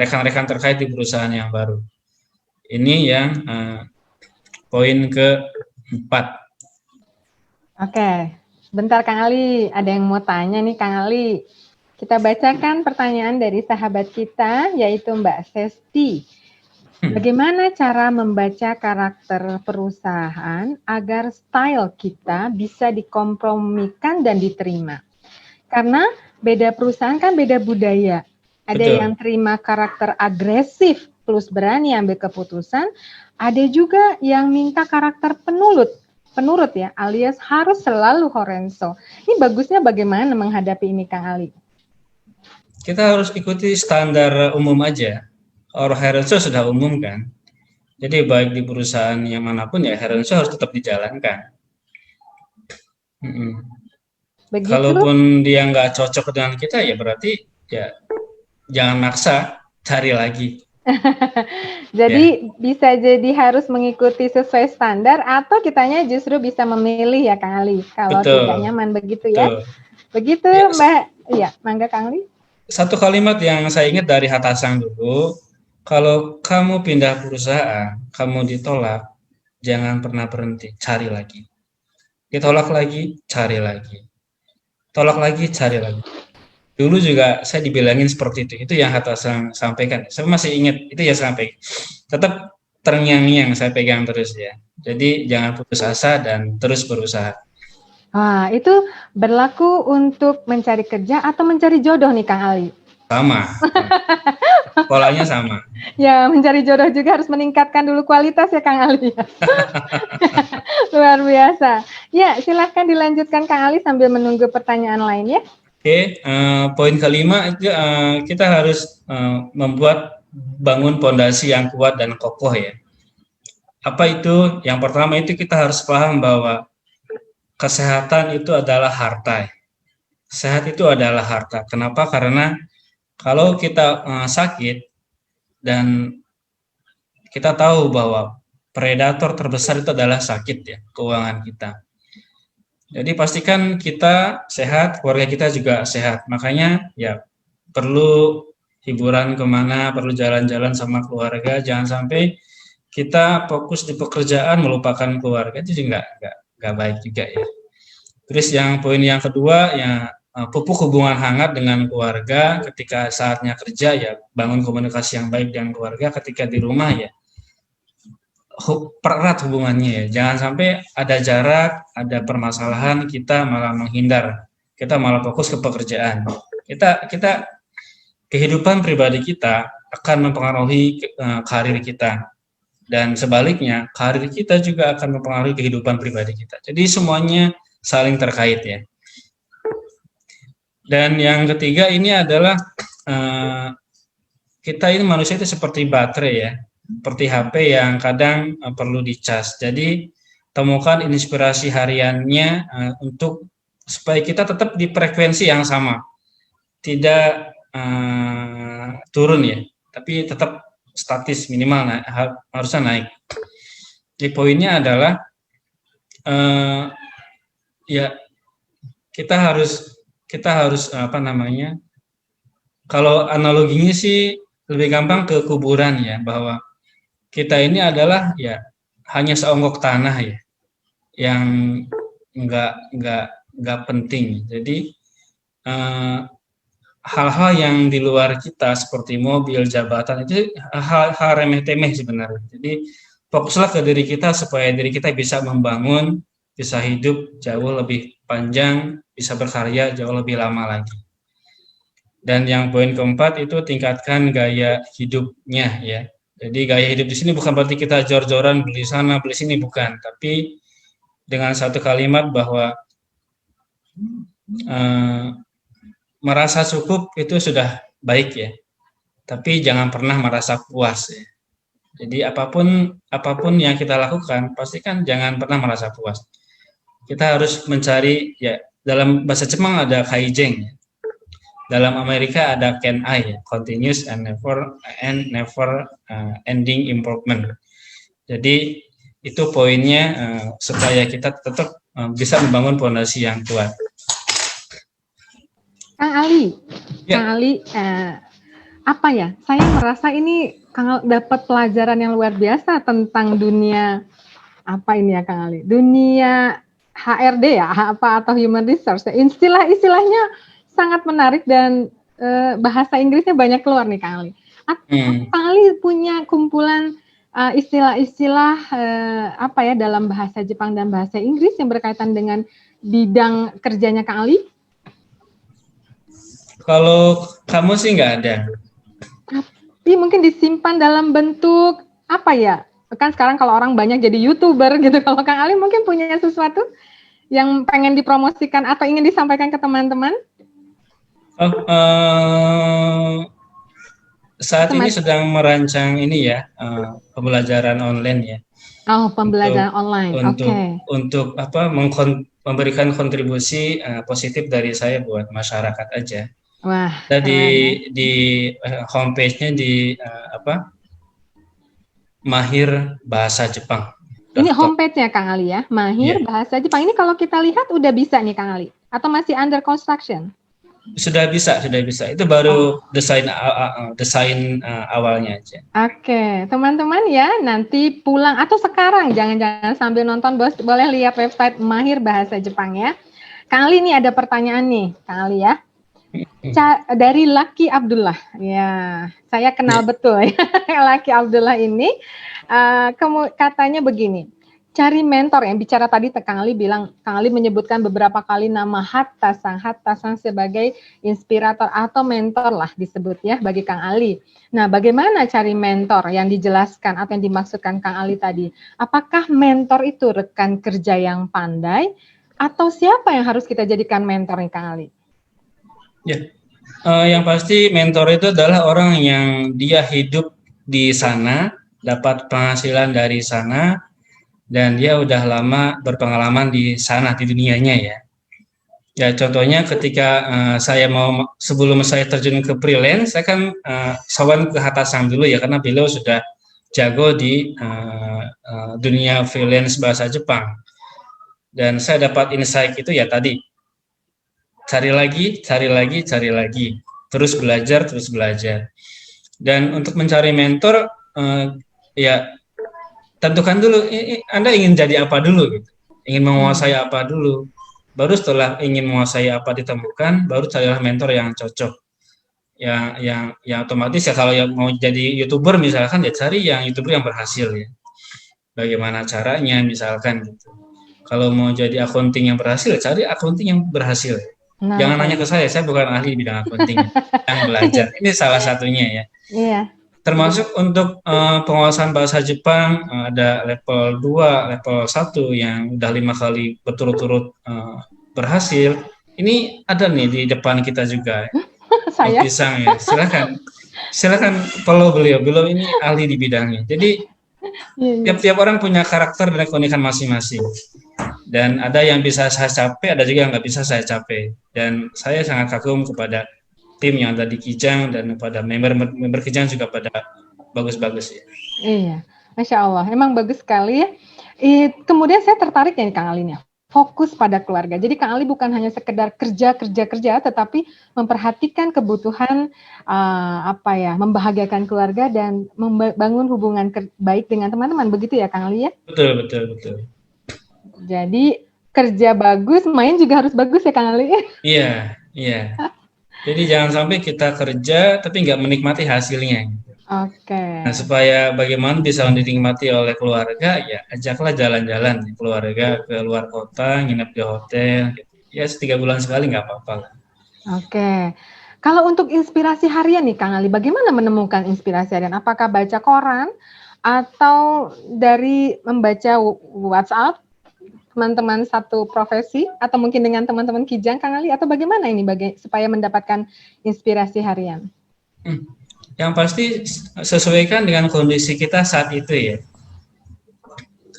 rekan-rekan terkait di perusahaan yang baru. Ini yang poin keempat. Oke, sebentar Kang Ali, ada yang mau tanya nih Kang Ali. Kita bacakan pertanyaan dari sahabat kita, yaitu Mbak Sesti. Bagaimana cara membaca karakter perusahaan agar style kita bisa dikompromikan dan diterima? Karena beda perusahaan kan beda budaya. Ada Betul. yang terima karakter agresif plus berani ambil keputusan, ada juga yang minta karakter penurut ya, alias harus selalu Horenso. Ini bagusnya bagaimana menghadapi ini Kang Ali? Kita harus ikuti standar umum aja. Orang Horenso sudah umum kan. Jadi baik di perusahaan yang manapun ya Horenso harus tetap dijalankan. Begitu? Kalaupun dia nggak cocok dengan kita ya berarti ya jangan maksa, cari lagi. Jadi bisa jadi harus mengikuti sesuai standar atau kitanya justru bisa memilih ya Kang Ali kalau Betul. tidak nyaman begitu ya. Betul. Begitu Yes. Mbak. Iya, mangga Kang Ali. Satu kalimat yang saya ingat dari Hatasang dulu, kalau kamu pindah perusahaan, kamu ditolak, jangan pernah berhenti, cari lagi. Ditolak lagi, cari lagi. Tolak lagi, cari lagi. Dulu juga saya dibilangin seperti itu. Itu yang Hatasang sampaikan. Saya masih ingat, itu ya sampai. Tetap terngiang-ngiang saya pegang terus ya. Jadi jangan putus asa dan terus berusaha. Wah, itu berlaku untuk mencari kerja atau mencari jodoh nih Kang Ali? Sama. Polanya sama. Ya, mencari jodoh juga harus meningkatkan dulu kualitas ya Kang Ali. Luar biasa. Ya, silahkan dilanjutkan Kang Ali sambil menunggu pertanyaan lain ya. Oke, poin kelima itu kita harus membuat bangun pondasi yang kuat dan kokoh ya. Apa itu? Yang pertama itu kita harus paham bahwa kesehatan itu adalah harta. Sehat itu adalah harta. Kenapa? Karena kalau kita sakit dan kita tahu bahwa predator terbesar itu adalah sakit ya, keuangan kita. Jadi pastikan kita sehat, keluarga kita juga sehat. Makanya ya perlu hiburan kemana, perlu jalan-jalan sama keluarga. Jangan sampai kita fokus di pekerjaan melupakan keluarga, itu juga nggak baik juga ya. Terus yang poin yang kedua ya pupuk hubungan hangat dengan keluarga ketika saatnya kerja ya, bangun komunikasi yang baik dengan keluarga. Ketika di rumah ya pererat hubungannya ya, jangan sampai ada jarak, ada permasalahan kita malah menghindar, kita malah fokus ke pekerjaan. Kita kehidupan pribadi kita akan mempengaruhi karir kita, dan sebaliknya karir kita juga akan mempengaruhi kehidupan pribadi kita. Jadi semuanya saling terkait ya. Dan yang ketiga ini adalah kita ini manusia itu seperti baterai ya, seperti HP yang kadang perlu dicas. Jadi temukan inspirasi hariannya untuk supaya kita tetap di frekuensi yang sama, tidak turun ya, tapi tetap statis, minimal harusnya naik. Jadi poinnya adalah ya kita harus apa namanya? Kalau analoginya sih lebih gampang ke kuburan ya, bahwa kita ini adalah ya hanya seonggok tanah ya, yang nggak penting. Jadi hal-hal yang di luar kita seperti mobil, jabatan itu hal remeh-temeh sebenarnya. Jadi fokuslah ke diri kita supaya diri kita bisa membangun, bisa hidup jauh lebih panjang, bisa berkarya jauh lebih lama lagi. Dan yang poin keempat itu tingkatkan gaya hidupnya ya. Jadi gaya hidup di sini bukan berarti kita jor-joran beli sana beli sini, bukan, tapi dengan satu kalimat bahwa eh, merasa cukup itu sudah baik ya, tapi jangan pernah merasa puas ya. Jadi apapun yang kita lakukan, pastikan jangan pernah merasa puas. Kita harus mencari ya, dalam bahasa Jepang ada kaijeng ya. Dalam Amerika ada KENI ya, continuous and never ending improvement. Jadi itu poinnya, supaya kita tetap bisa membangun fondasi yang kuat. Kang Ali, Ya. Kang Ali, apa ya? Saya merasa ini Kang dapat pelajaran yang luar biasa tentang dunia apa ini ya, Kang Ali? Dunia HRD ya, apa atau human resource. Istilah-istilahnya sangat menarik dan bahasa Inggrisnya banyak keluar nih, Kang Ali. Kang Ali punya kumpulan istilah-istilah apa ya dalam bahasa Jepang dan bahasa Inggris yang berkaitan dengan bidang kerjanya Kang Ali? Kalau kamu sih nggak ada. Tapi mungkin disimpan dalam bentuk apa ya? Kan sekarang kalau orang banyak jadi YouTuber gitu. Kalau Kang Ali mungkin punya sesuatu yang pengen dipromosikan atau ingin disampaikan ke teman-teman? Saat ini sedang merancang ini ya, pembelajaran online ya. Oh, pembelajaran online. Untuk apa? Memberikan kontribusi positif dari saya buat masyarakat aja. Wah. Di homepage-nya di Mahir Bahasa Jepang. Ini homepage-nya Kang Ali ya, Mahir Bahasa Jepang. Ini kalau kita lihat udah bisa nih Kang Ali, atau masih under construction? Sudah bisa. Itu baru desain awalnya aja. Oke, teman-teman ya, nanti pulang atau sekarang, jangan sambil nonton, boleh lihat website Mahir Bahasa Jepang ya. Kang Ali ini ada pertanyaan nih, Kang Ali ya. Dari Lucky Abdullah, ya, saya kenal betul ya, Lucky Abdullah ini, katanya begini, cari mentor yang bicara tadi, Kang Ali bilang, Kang Ali menyebutkan beberapa kali nama Hatta Sang sebagai inspirator atau mentor lah disebut ya bagi Kang Ali. Nah, bagaimana cari mentor yang dijelaskan atau yang dimaksudkan Kang Ali tadi? Apakah mentor itu rekan kerja yang pandai atau siapa yang harus kita jadikan mentor nih Kang Ali? Ya, yang pasti mentor itu adalah orang yang dia hidup di sana, dapat penghasilan dari sana, dan dia udah lama berpengalaman di sana, di dunianya ya. Ya contohnya ketika sebelum saya terjun ke freelance, saya kan sowan ke Hatta Sang dulu ya, karena beliau sudah jago di dunia freelance bahasa Jepang. Dan saya dapat insight itu ya tadi, cari lagi, terus belajar. Dan untuk mencari mentor, ya tentukan dulu, Anda ingin jadi apa dulu, gitu. Ingin menguasai apa dulu. Baru setelah ingin menguasai apa ditemukan, baru carilah mentor yang cocok. Yang otomatis ya, kalau yang mau jadi YouTuber misalkan, ya cari yang YouTuber yang berhasil ya. Bagaimana caranya misalkan gitu. Kalau mau jadi accounting yang berhasil, cari accounting yang berhasil. Nah, jangan nanya ke saya bukan ahli di bidang accounting, yang belajar. Ini salah satunya ya. Iya. Termasuk untuk penguasaan bahasa Jepang, ada level 2, level 1 yang udah 5 kali berturut-turut berhasil. Ini ada nih di depan kita juga. Saya? Pisang ya, silakan follow beliau ini ahli di bidangnya. Jadi tiap orang punya karakter dan keunikan masing-masing. Dan ada yang bisa saya capai, ada juga yang nggak bisa saya capai. Dan saya sangat kagum kepada tim yang ada di Kijang dan kepada member Kijang juga pada bagus-bagus ya. Iya, Masya Allah, emang bagus sekali ya. Kemudian saya tertarik ya Kang Ali nya, fokus pada keluarga. Jadi Kang Ali bukan hanya sekedar kerja, tetapi memperhatikan kebutuhan membahagiakan keluarga dan membangun hubungan baik dengan teman-teman. Begitu ya Kang Ali ya? Betul. Jadi kerja bagus, main juga harus bagus ya Kang Ali? Iya. Jadi jangan sampai kita kerja tapi nggak menikmati hasilnya. Oke. Nah, supaya bagaimana bisa dinikmati oleh keluarga, ya ajaklah jalan-jalan keluarga ke luar kota, nginep di hotel. Ya 3 bulan sekali nggak apa-apa lah. Oke. Kalau untuk inspirasi harian nih Kang Ali, bagaimana menemukan inspirasi harian? Apakah baca koran atau dari membaca WhatsApp teman-teman satu profesi atau mungkin dengan teman-teman Kijang Kang Ali, atau bagaimana ini supaya mendapatkan inspirasi harian? Yang pasti sesuaikan dengan kondisi kita saat itu ya.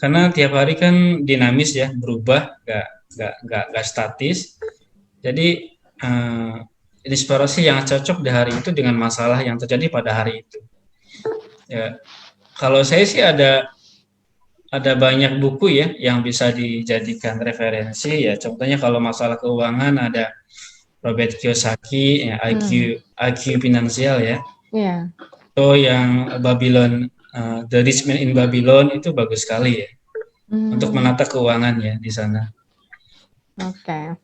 Karena tiap hari kan dinamis ya, berubah, nggak statis. Jadi inspirasi yang cocok di hari itu dengan masalah yang terjadi pada hari itu. Ya, kalau saya sih ada banyak buku ya yang bisa dijadikan referensi ya. Contohnya kalau masalah keuangan ada Robert Kiyosaki, ya, IQ finansial ya. Iya. Atau yang Babylon, The Rich Man in Babylon itu bagus sekali ya. Untuk menata keuangan ya di sana. Oke.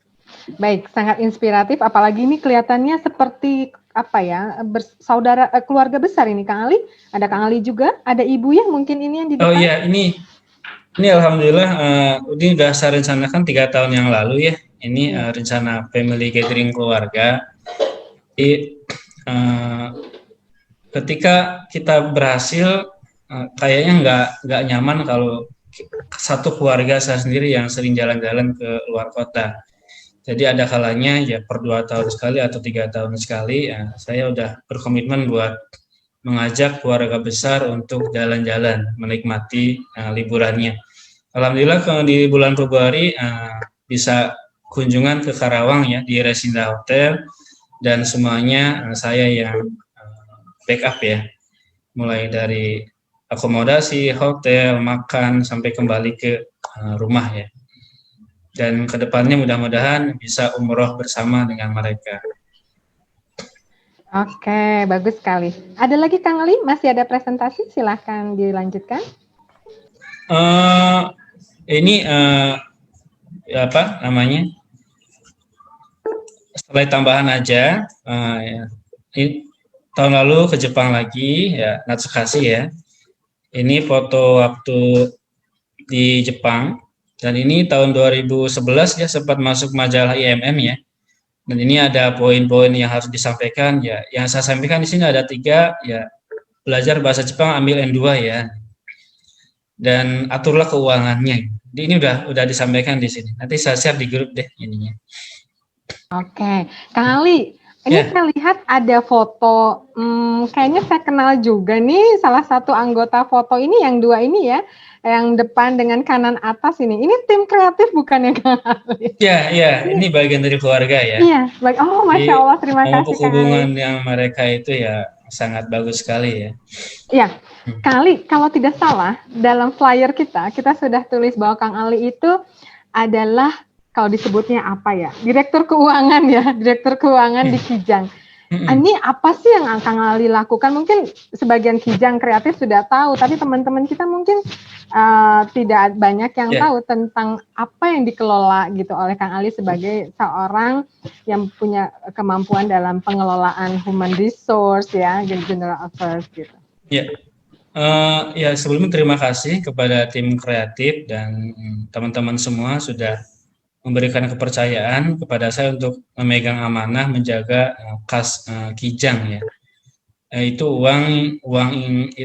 Baik, sangat inspiratif. Apalagi ini kelihatannya seperti apa ya, bersaudara, keluarga besar ini Kang Ali. Ada Kang Ali juga, ada ibu ya mungkin ini yang di depan. Oh iya, ini alhamdulillah ini udah saya rencanakan 3 tahun yang lalu ya. Ini rencana family gathering keluarga. Jadi ketika kita berhasil, kayaknya nggak nyaman kalau satu keluarga saya sendiri yang sering jalan-jalan ke luar kota. Jadi ada kalanya ya per 2 tahun sekali atau 3 tahun sekali, ya, saya udah berkomitmen buat mengajak keluarga besar untuk jalan-jalan, menikmati liburannya. Alhamdulillah di bulan Februari bisa kunjungan ke Karawang ya di Resinda Hotel, dan semuanya saya yang backup ya, mulai dari akomodasi, hotel, makan, sampai kembali ke rumah ya. Dan kedepannya mudah-mudahan bisa umroh bersama dengan mereka. Oke, bagus sekali. Ada lagi Kang Ali? Masih ada presentasi? Silahkan dilanjutkan. Ini apa namanya? Setelah tambahan aja. Ya. Ini tahun lalu ke Jepang lagi, ya Natsukashi ya. Ini foto waktu di Jepang. Dan ini tahun 2011 ya, sempat masuk majalah IMM ya. Dan ini ada poin-poin yang harus disampaikan ya. Yang saya sampaikan di sini ada 3 ya. Belajar bahasa Jepang ambil N2 ya. Dan aturlah keuangannya. Jadi ini udah disampaikan di sini. Nanti saya share di grup deh ininya. Oke, Kang Ali, ini saya lihat ada foto, kayaknya saya kenal juga nih salah satu anggota foto ini, yang 2 ini ya, yang depan dengan kanan atas ini. Ini tim kreatif bukan ya Kang Ali? Iya, ini bagian dari keluarga ya. Iya, baik. Oh, Masya Allah, terima kasih Kang Ali. Hubungan yang mereka itu ya sangat bagus sekali ya. Iya, Kang Ali, kalau tidak salah, dalam flyer kita sudah tulis bahwa Kang Ali itu adalah, kalau disebutnya apa ya, direktur keuangan ya, direktur keuangan di Kijang. Ini apa sih yang Kang Ali lakukan? Mungkin sebagian Kijang kreatif sudah tahu, tapi teman-teman kita mungkin tidak banyak yang tahu tentang apa yang dikelola gitu oleh Kang Ali sebagai seorang yang punya kemampuan dalam pengelolaan human resource ya, general affairs gitu. Ya, sebelumnya terima kasih kepada tim kreatif dan teman-teman semua sudah memberikan kepercayaan kepada saya untuk memegang amanah menjaga kas Kijang ya. Itu uang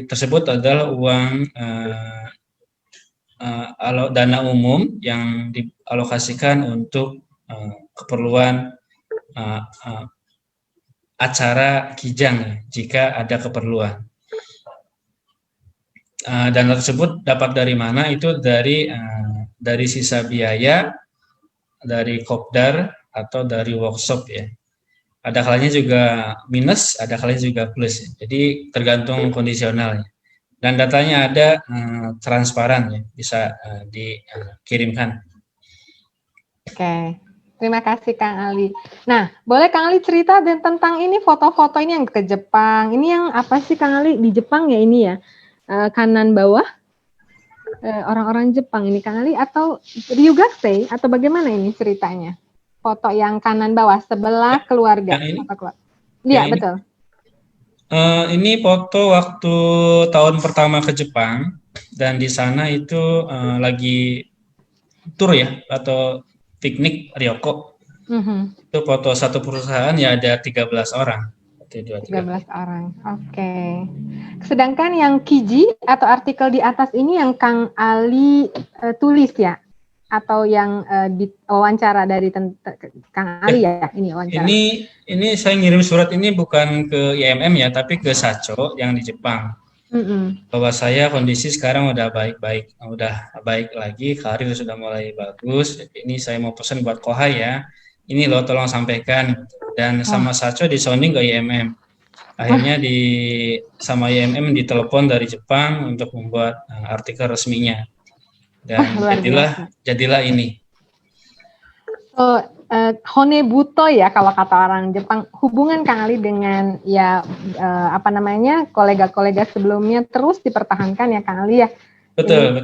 tersebut adalah uang dana umum yang dialokasikan untuk keperluan acara Kijang ya, jika ada keperluan. Dana tersebut dapat dari mana? Itu dari sisa biaya, dari kopdar atau dari workshop ya. Ada kalanya juga minus, ada kalanya juga plus. Ya. Jadi tergantung kondisional ya. Dan datanya ada transparan ya, bisa dikirimkan. Oke, terima kasih Kang Ali. Nah, boleh Kang Ali cerita tentang ini foto-foto ini yang ke Jepang. Ini yang apa sih Kang Ali di Jepang ya ini ya? Kanan bawah orang-orang Jepang ini Kang Ali, atau Ryugasei, atau bagaimana ini ceritanya? Foto yang kanan bawah sebelah keluarga. Iya, betul. Ini foto waktu tahun pertama ke Jepang, dan di sana itu lagi tur ya atau piknik Ryoko. Mhm. Itu foto satu perusahaan ya ada 13 orang. 13 orang. Oke. Sedangkan yang Kiji atau artikel di atas ini yang Kang Ali tulis ya? Atau yang wawancara dari Kang Ali ya? Ini wawancara. Ini saya ngirim surat ini bukan ke IMM ya, tapi ke Sacho yang di Jepang. Bahwa saya kondisi sekarang udah baik-baik, udah baik lagi, karir sudah mulai bagus. Ini saya mau pesan buat Kohai ya. Ini loh tolong sampaikan. Dan sama Sacho disounding ke IMM. Akhirnya sama IMM ditelepon dari Jepang untuk membuat artikel resminya. Dan jadilah ini. So, Honebuto ya kalau kata orang Jepang, hubungan Kang Ali dengan ya kolega-kolega sebelumnya terus dipertahankan ya Kang Ali ya. Betul.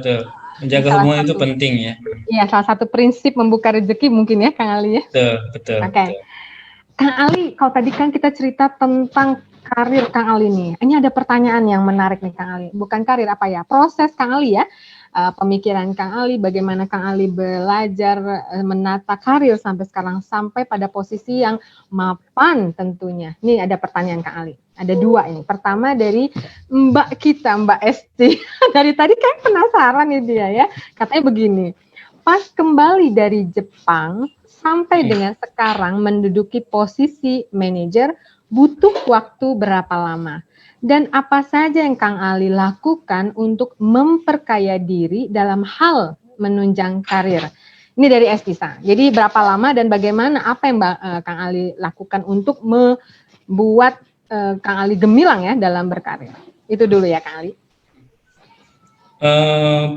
Menjaga hubungan itu penting ya. Iya, salah satu prinsip membuka rezeki mungkin ya Kang Ali ya. Betul. Oke. Kang Ali, kalau tadi kan kita cerita tentang karir Kang Ali nih. Ini ada pertanyaan yang menarik nih Kang Ali. Bukan karir apa ya? Proses Kang Ali ya. Pemikiran Kang Ali, bagaimana Kang Ali belajar menata karir sampai sekarang sampai pada posisi yang mapan tentunya. Ini ada pertanyaan Kang Ali. Ada dua ini. Pertama dari Mbak kita, Mbak Esti. Dari tadi kan penasaran nih dia ya. Katanya begini. Pas kembali dari Jepang sampai dengan sekarang menduduki posisi manajer butuh waktu berapa lama? Dan apa saja yang Kang Ali lakukan untuk memperkaya diri dalam hal menunjang karir? Ini dari Estisa. Jadi berapa lama dan bagaimana apa yang Kang Ali lakukan untuk membuat Kang Ali gemilang ya dalam berkarir? Itu dulu ya Kang Ali.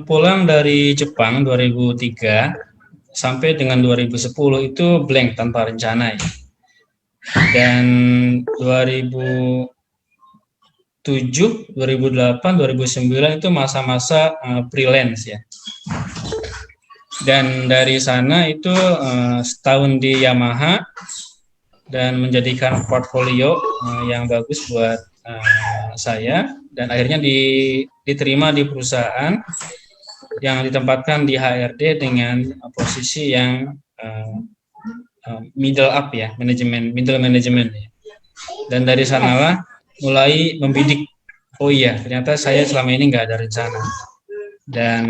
Pulang dari Jepang 2003 sampai dengan 2010 itu blank tanpa rencana ya. Dan 2007, 2008, 2009 itu masa-masa freelance ya. Dan dari sana itu setahun di Yamaha dan menjadikan portfolio yang bagus buat saya, dan akhirnya diterima di perusahaan yang ditempatkan di HRD dengan posisi yang middle up ya, middle management ya. Dan dari sanalah mulai membidik, oh iya ternyata saya selama ini nggak ada rencana. Dan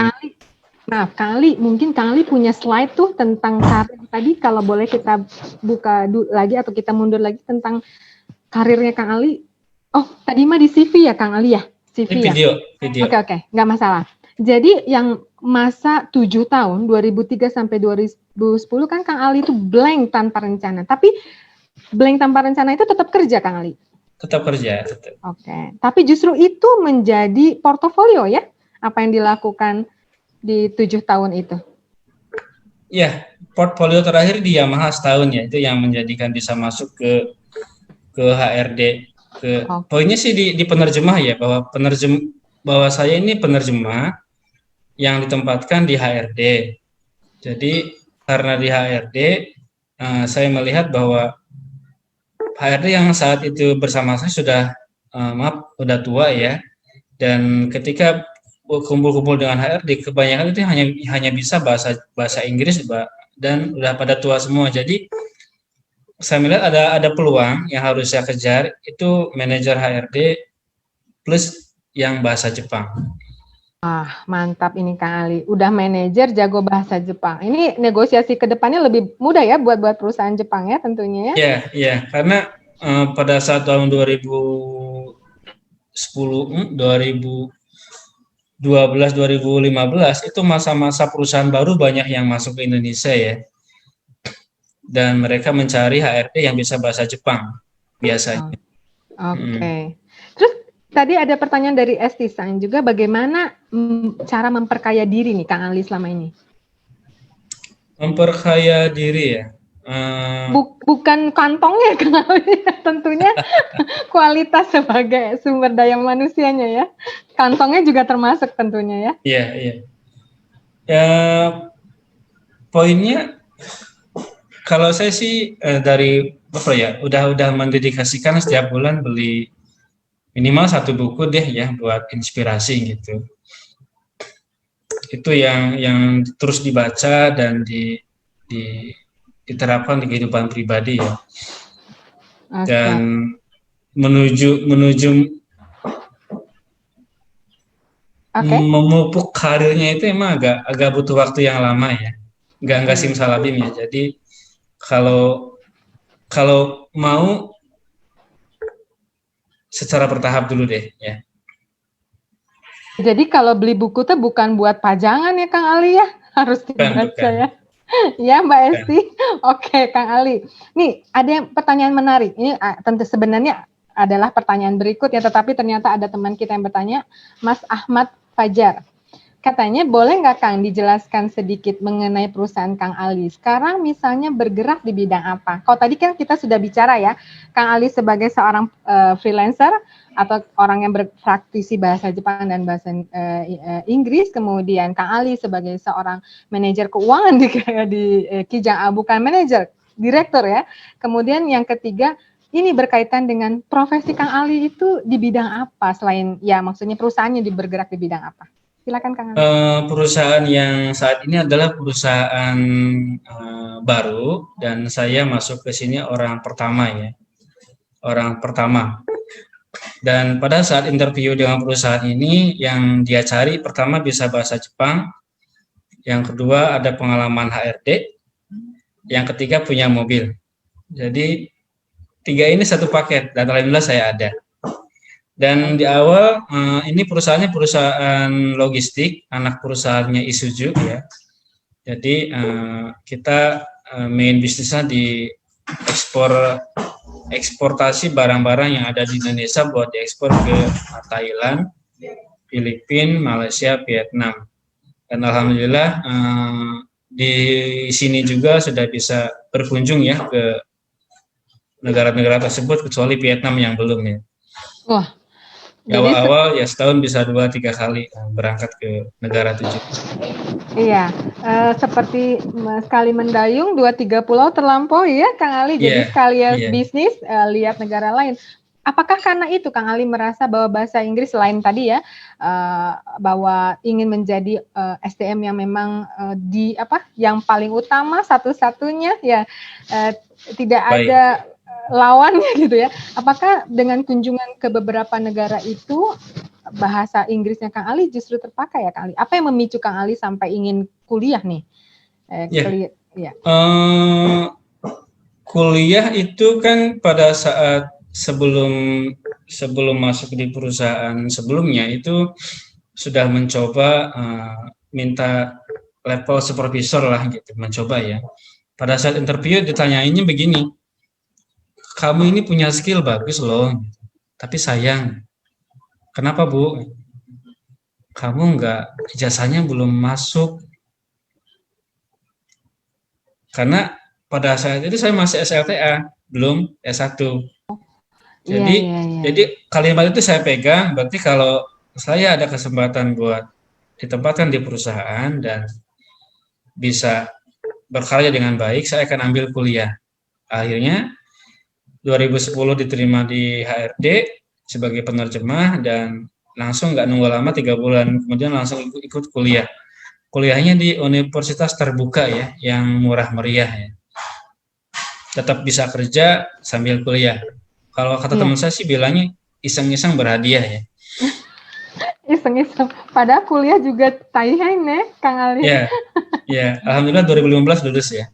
maaf Kang Ali, mungkin Kang Ali punya slide tuh tentang karir tadi, kalau boleh kita buka lagi atau kita mundur lagi tentang karirnya Kang Ali. Oh tadi mah di CV ya Kang Ali ya? CV video. Oke, nggak masalah. Jadi yang masa 7 tahun 2003 sampai 2010 kan Kang Ali itu blank tanpa rencana. Tapi blank tanpa rencana itu tetap kerja Kang Ali? Tetap kerja. Oke. Tapi justru itu menjadi portofolio ya? Apa yang dilakukan di 7 tahun itu? Ya, portfolio terakhir di Yamaha setahun ya. Itu yang menjadikan bisa masuk ke HRD. Poinnya sih di penerjemah ya, bahwa saya ini penerjemah yang ditempatkan di HRD. Jadi karena di HRD saya melihat bahwa HRD yang saat itu bersama saya sudah tua ya, dan ketika kumpul-kumpul dengan HRD kebanyakan itu hanya bisa bahasa Inggris dan udah pada tua semua. Jadi saya melihat ada peluang yang harus saya kejar, itu manajer HRD plus yang bahasa Jepang. Mantap ini Kang Ali. Udah manajer jago bahasa Jepang. Ini negosiasi ke depannya lebih mudah ya buat perusahaan Jepang ya tentunya ya. Iya, karena pada saat tahun 2010, 2012, 2015 itu masa-masa perusahaan baru banyak yang masuk ke Indonesia ya. Dan mereka mencari HRD yang bisa bahasa Jepang biasanya. Oke. Terus tadi ada pertanyaan dari Esti Sang juga, bagaimana cara memperkaya diri nih Kang Ali selama ini? Memperkaya diri ya. Bukan kantongnya Kang Ali, tentunya kualitas sebagai sumber daya manusianya ya. Kantongnya juga termasuk tentunya ya. Iya. Ya, poinnya kalau saya sih dari udah mendedikasikan setiap bulan beli minimal 1 buku deh ya buat inspirasi gitu. Itu yang terus dibaca dan diterapkan di kehidupan pribadi ya. Oke. Dan menuju Oke. memupuk karirnya itu emang agak butuh waktu yang lama ya. Nggak simsalabim ya. Jadi kalau mau secara bertahap dulu deh ya. Jadi kalau beli buku tuh bukan buat pajangan ya Kang Ali ya, harus dibaca Bukan. ya. Ya Mbak Esti. Oke Kang Ali. Nih ada pertanyaan menarik. Ini tentu sebenarnya adalah pertanyaan berikut ya, tetapi ternyata ada teman kita yang bertanya, Mas Ahmad Fajar. Katanya, boleh nggak Kang dijelaskan sedikit mengenai perusahaan Kang Ali? Sekarang misalnya bergerak di bidang apa? Kalau tadi kan kita sudah bicara ya, Kang Ali sebagai seorang freelancer atau orang yang berpraktisi bahasa Jepang dan bahasa Inggris, kemudian Kang Ali sebagai seorang manajer keuangan di Kijang bukan manajer, direktur ya. Kemudian yang ketiga, ini berkaitan dengan profesi Kang Ali itu di bidang apa selain ya maksudnya perusahaannya bergerak di bidang apa? Silakan Kang Ali. Perusahaan yang saat ini adalah perusahaan baru dan saya masuk ke sini orang pertama ya. Orang pertama. Dan pada saat interview dengan perusahaan ini yang dia cari pertama bisa bahasa Jepang, yang kedua ada pengalaman HRD, yang ketiga punya mobil. Jadi 3 ini satu paket dan alhamdulillah saya ada. Dan di awal ini perusahaannya perusahaan logistik, anak perusahaannya Isuzu ya. Jadi kita main bisnisnya di eksportasi barang-barang yang ada di Indonesia buat diekspor ke Thailand, Filipina, Malaysia, Vietnam. Dan alhamdulillah di sini juga sudah bisa berkunjung ya ke negara-negara tersebut kecuali Vietnam yang belum ya. Wah. Awal-awal ya setahun bisa 2-3 kali berangkat ke negara tujuan. Iya, seperti sekali mendayung 2-3 pulau terlampaui ya Kang Ali. Jadi sekalian bisnis lihat negara lain. Apakah karena itu Kang Ali merasa bahwa bahasa Inggris selain tadi ya bahwa ingin menjadi SDM yang memang yang paling utama satu-satunya ya tidak ada lawannya gitu ya. Apakah dengan kunjungan ke beberapa negara itu bahasa Inggrisnya Kang Ali justru terpakai ya Kang Ali? Apa yang memicu Kang Ali sampai ingin kuliah nih? Kuliah itu kan pada saat sebelum masuk di perusahaan sebelumnya itu sudah mencoba minta level supervisor lah gitu, mencoba ya. Pada saat interview ditanyainnya begini, kamu ini punya skill bagus loh, tapi sayang, kenapa Bu? Kamu ijazahnya belum masuk. Karena pada saat itu saya masih SLTA, belum S1. Jadi kalimat itu saya pegang, berarti kalau saya ada kesempatan buat ditempatkan di perusahaan dan bisa berkarya dengan baik, saya akan ambil kuliah. Akhirnya 2010 diterima di HRD sebagai penerjemah dan langsung nggak nunggu lama 3 bulan kemudian langsung ikut kuliah. Kuliahnya di universitas terbuka ya, yang murah meriah ya. Tetap bisa kerja sambil kuliah. Kalau kata teman saya sih bilangnya iseng-iseng berhadiah ya. Iseng-iseng. Padahal kuliah juga taihan ya, Kang Ali. Ya. Alhamdulillah 2015 lulus ya.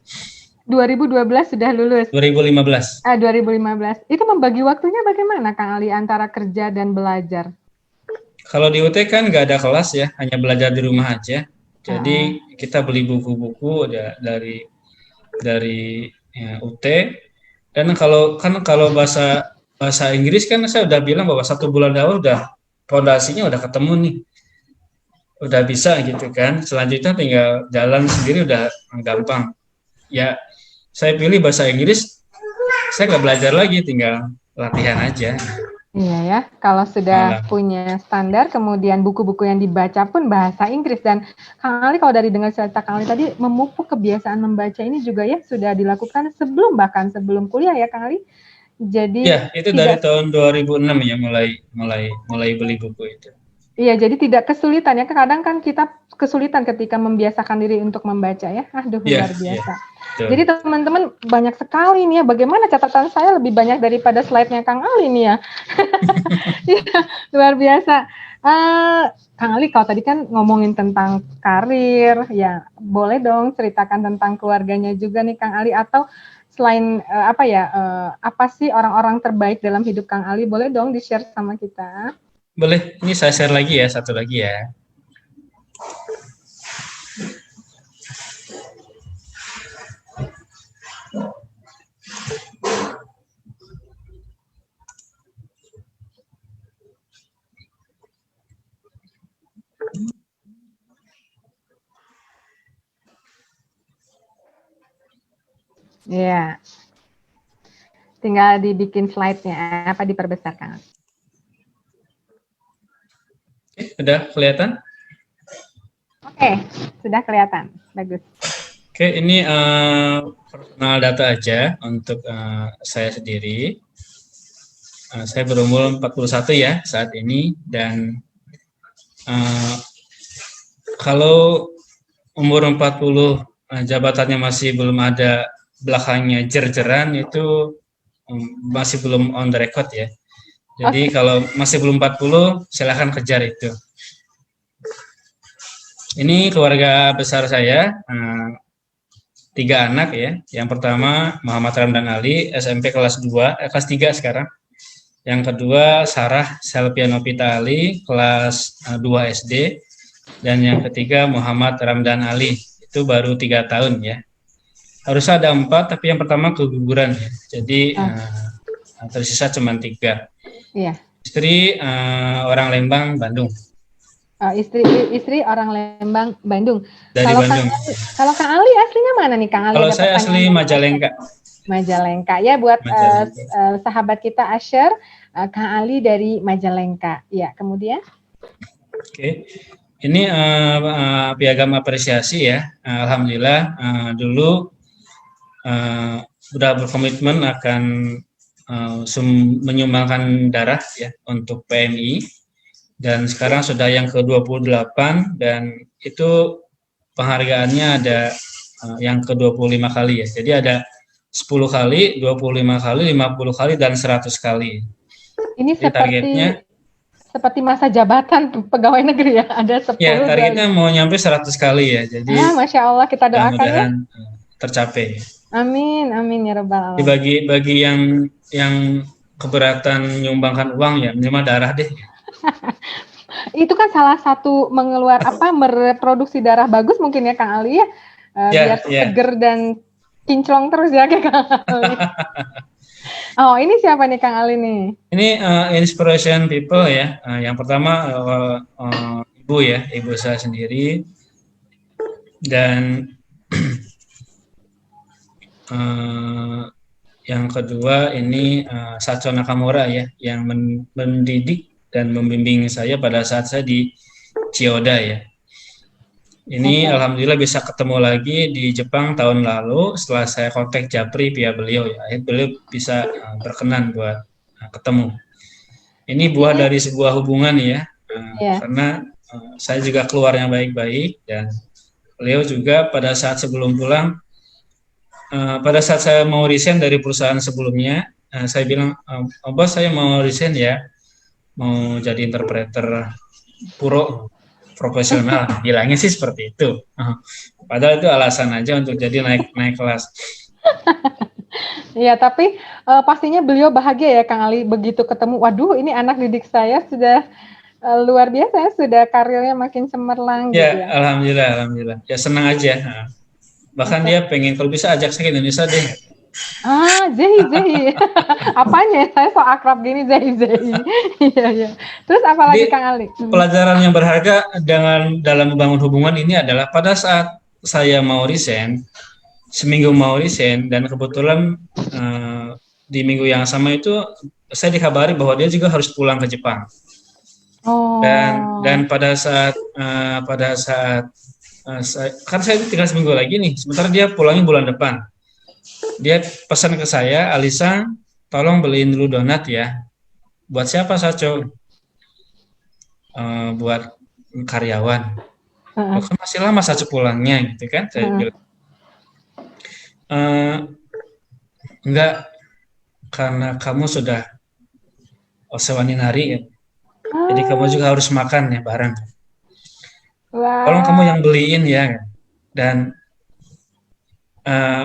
2012 sudah lulus. 2015. 2015. Itu membagi waktunya bagaimana Kang Ali antara kerja dan belajar? Kalau di UT kan nggak ada kelas ya, hanya belajar di rumah aja. Jadi kita beli buku-buku dari UT. Dan kalau bahasa Inggris kan saya udah bilang bahwa 1 bulan awal udah fondasinya udah ketemu nih. Udah bisa gitu kan. Selanjutnya tinggal jalan sendiri udah gampang. Ya, saya pilih bahasa Inggris, saya nggak belajar lagi, tinggal latihan aja. Iya ya, kalau sudah punya standar, kemudian buku-buku yang dibaca pun bahasa Inggris. Dan Kang Ali, kalau dari dengar cerita Kang Ali tadi, memupuk kebiasaan membaca ini juga ya sudah dilakukan bahkan sebelum kuliah ya Kang Ali. Jadi ya, itu dari tahun 2006 ya mulai beli buku itu. Iya, jadi tidak kesulitan ya. Kadang kan kita kesulitan ketika membiasakan diri untuk membaca ya. Aduh, Iya, luar iya, biasa. betul. Jadi teman-teman banyak sekali nih ya. Bagaimana catatan saya lebih banyak daripada slide-nya Kang Ali nih ya. Iya, luar biasa. Kang Ali, kalau tadi kan ngomongin tentang karir, ya boleh dong ceritakan tentang keluarganya juga nih Kang Ali. Atau selain apa sih orang-orang terbaik dalam hidup Kang Ali? Boleh dong di-share sama kita. Boleh, ini saya share lagi ya, satu lagi ya. Iya. Tinggal dibikin slide-nya, apa diperbesar Kang? Oke, udah kelihatan? Oke, sudah kelihatan. Bagus. Oke, ini personal data aja untuk saya sendiri. Saya berumur 41 ya saat ini, dan kalau umur 40 jabatannya masih belum ada belakangnya jer-jeran, itu masih belum on the record ya. Jadi kalau masih belum 40, silahkan kejar itu. Ini keluarga besar saya, 3 anak ya. Yang pertama Muhammad Ramdan Ali, SMP kelas 2, kelas 3 sekarang. Yang kedua Sarah Selpianopita Ali, kelas 2 SD. Dan yang ketiga Muhammad Ramdan Ali, itu baru 3 tahun ya. Harusnya ada 4, tapi yang pertama keguguran ya. Jadi tersisa cuma 3. Iya. Istri orang Lembang, Bandung. Istri orang Lembang, Bandung. Dari kalau Bandung. Kalau Kang Ali aslinya mana nih Kang Ali? Kalau saya asli Majalengka. Majalengka ya, buat sahabat kita Asher, Kang Ali dari Majalengka. Ya, kemudian? Oke. Ini piagam apresiasi ya. Alhamdulillah dulu sudah berkomitmen akan menyumbangkan darah ya untuk PMI, dan sekarang sudah yang ke-28, dan itu penghargaannya ada yang ke-25 kali ya. Jadi ada 10 kali, 25 kali, 50 kali, dan 100 kali. Ini jadi targetnya seperti masa jabatan pegawai negeri ya, ada 10. Ya, targetnya mau nyampe 100 kali ya. Jadi Masya Allah, kita doakan mudah-mudahan tercapai. Amin, amin ya Rabbal Alamin. Bagi yang keberatan menyumbangkan uang ya, minimal darah deh. Itu kan salah satu mereproduksi darah bagus mungkin ya Kang Ali ya, biar seger dan kinclong terus ya Kang Ali. Oh, ini siapa nih Kang Ali nih? Ini inspiration people ya. Yang pertama ibu ya, ibu saya sendiri, dan yang kedua ini Sacho Nakamura ya, yang mendidik dan membimbing saya pada saat saya di Chiyoda ya. Ini alhamdulillah bisa ketemu lagi di Jepang tahun lalu setelah saya kontak Japri via beliau ya. Beliau bisa berkenan buat ketemu. Ini buah dari sebuah hubungan ya. Karena saya juga keluarnya baik-baik, dan beliau juga pada saat sebelum pulang, pada saat saya mau resign dari perusahaan sebelumnya, saya bilang, bos saya mau resign ya, mau jadi interpreter puro profesional. Bilangnya sih seperti itu. Padahal itu alasan aja untuk jadi naik kelas. Iya, tapi pastinya beliau bahagia ya Kang Ali begitu ketemu. Waduh, ini anak didik saya sudah luar biasa ya, sudah karirnya makin cemerlang ya, gitu ya. Alhamdulillah. Ya senang aja. Bahkan dia pengen kalau bisa ajak saya ke Indonesia deh. Zehi. Apanya? Saya so akrab gini Zehi. Iya. Terus apa lagi Kang Ali? Pelajaran yang berharga dalam membangun hubungan ini adalah pada saat saya mau resign, seminggu mau resign, dan kebetulan di minggu yang sama itu saya dikabari bahwa dia juga harus pulang ke Jepang. Dan pada saat kan saya tinggal seminggu lagi nih, sementara dia pulangnya bulan depan. Dia pesan ke saya, Alisa, tolong beliin dulu donat ya. Buat siapa, Sacho? buat karyawan. Heeh. Oh, kan masih lama saja pulangnya gitu kan. Saya bilang, "Eh, enggak, karena kamu sudah sewani nari ya. Jadi kamu Ah, juga harus makan ya bareng. Tolong kamu wah, yang beliin ya." Dan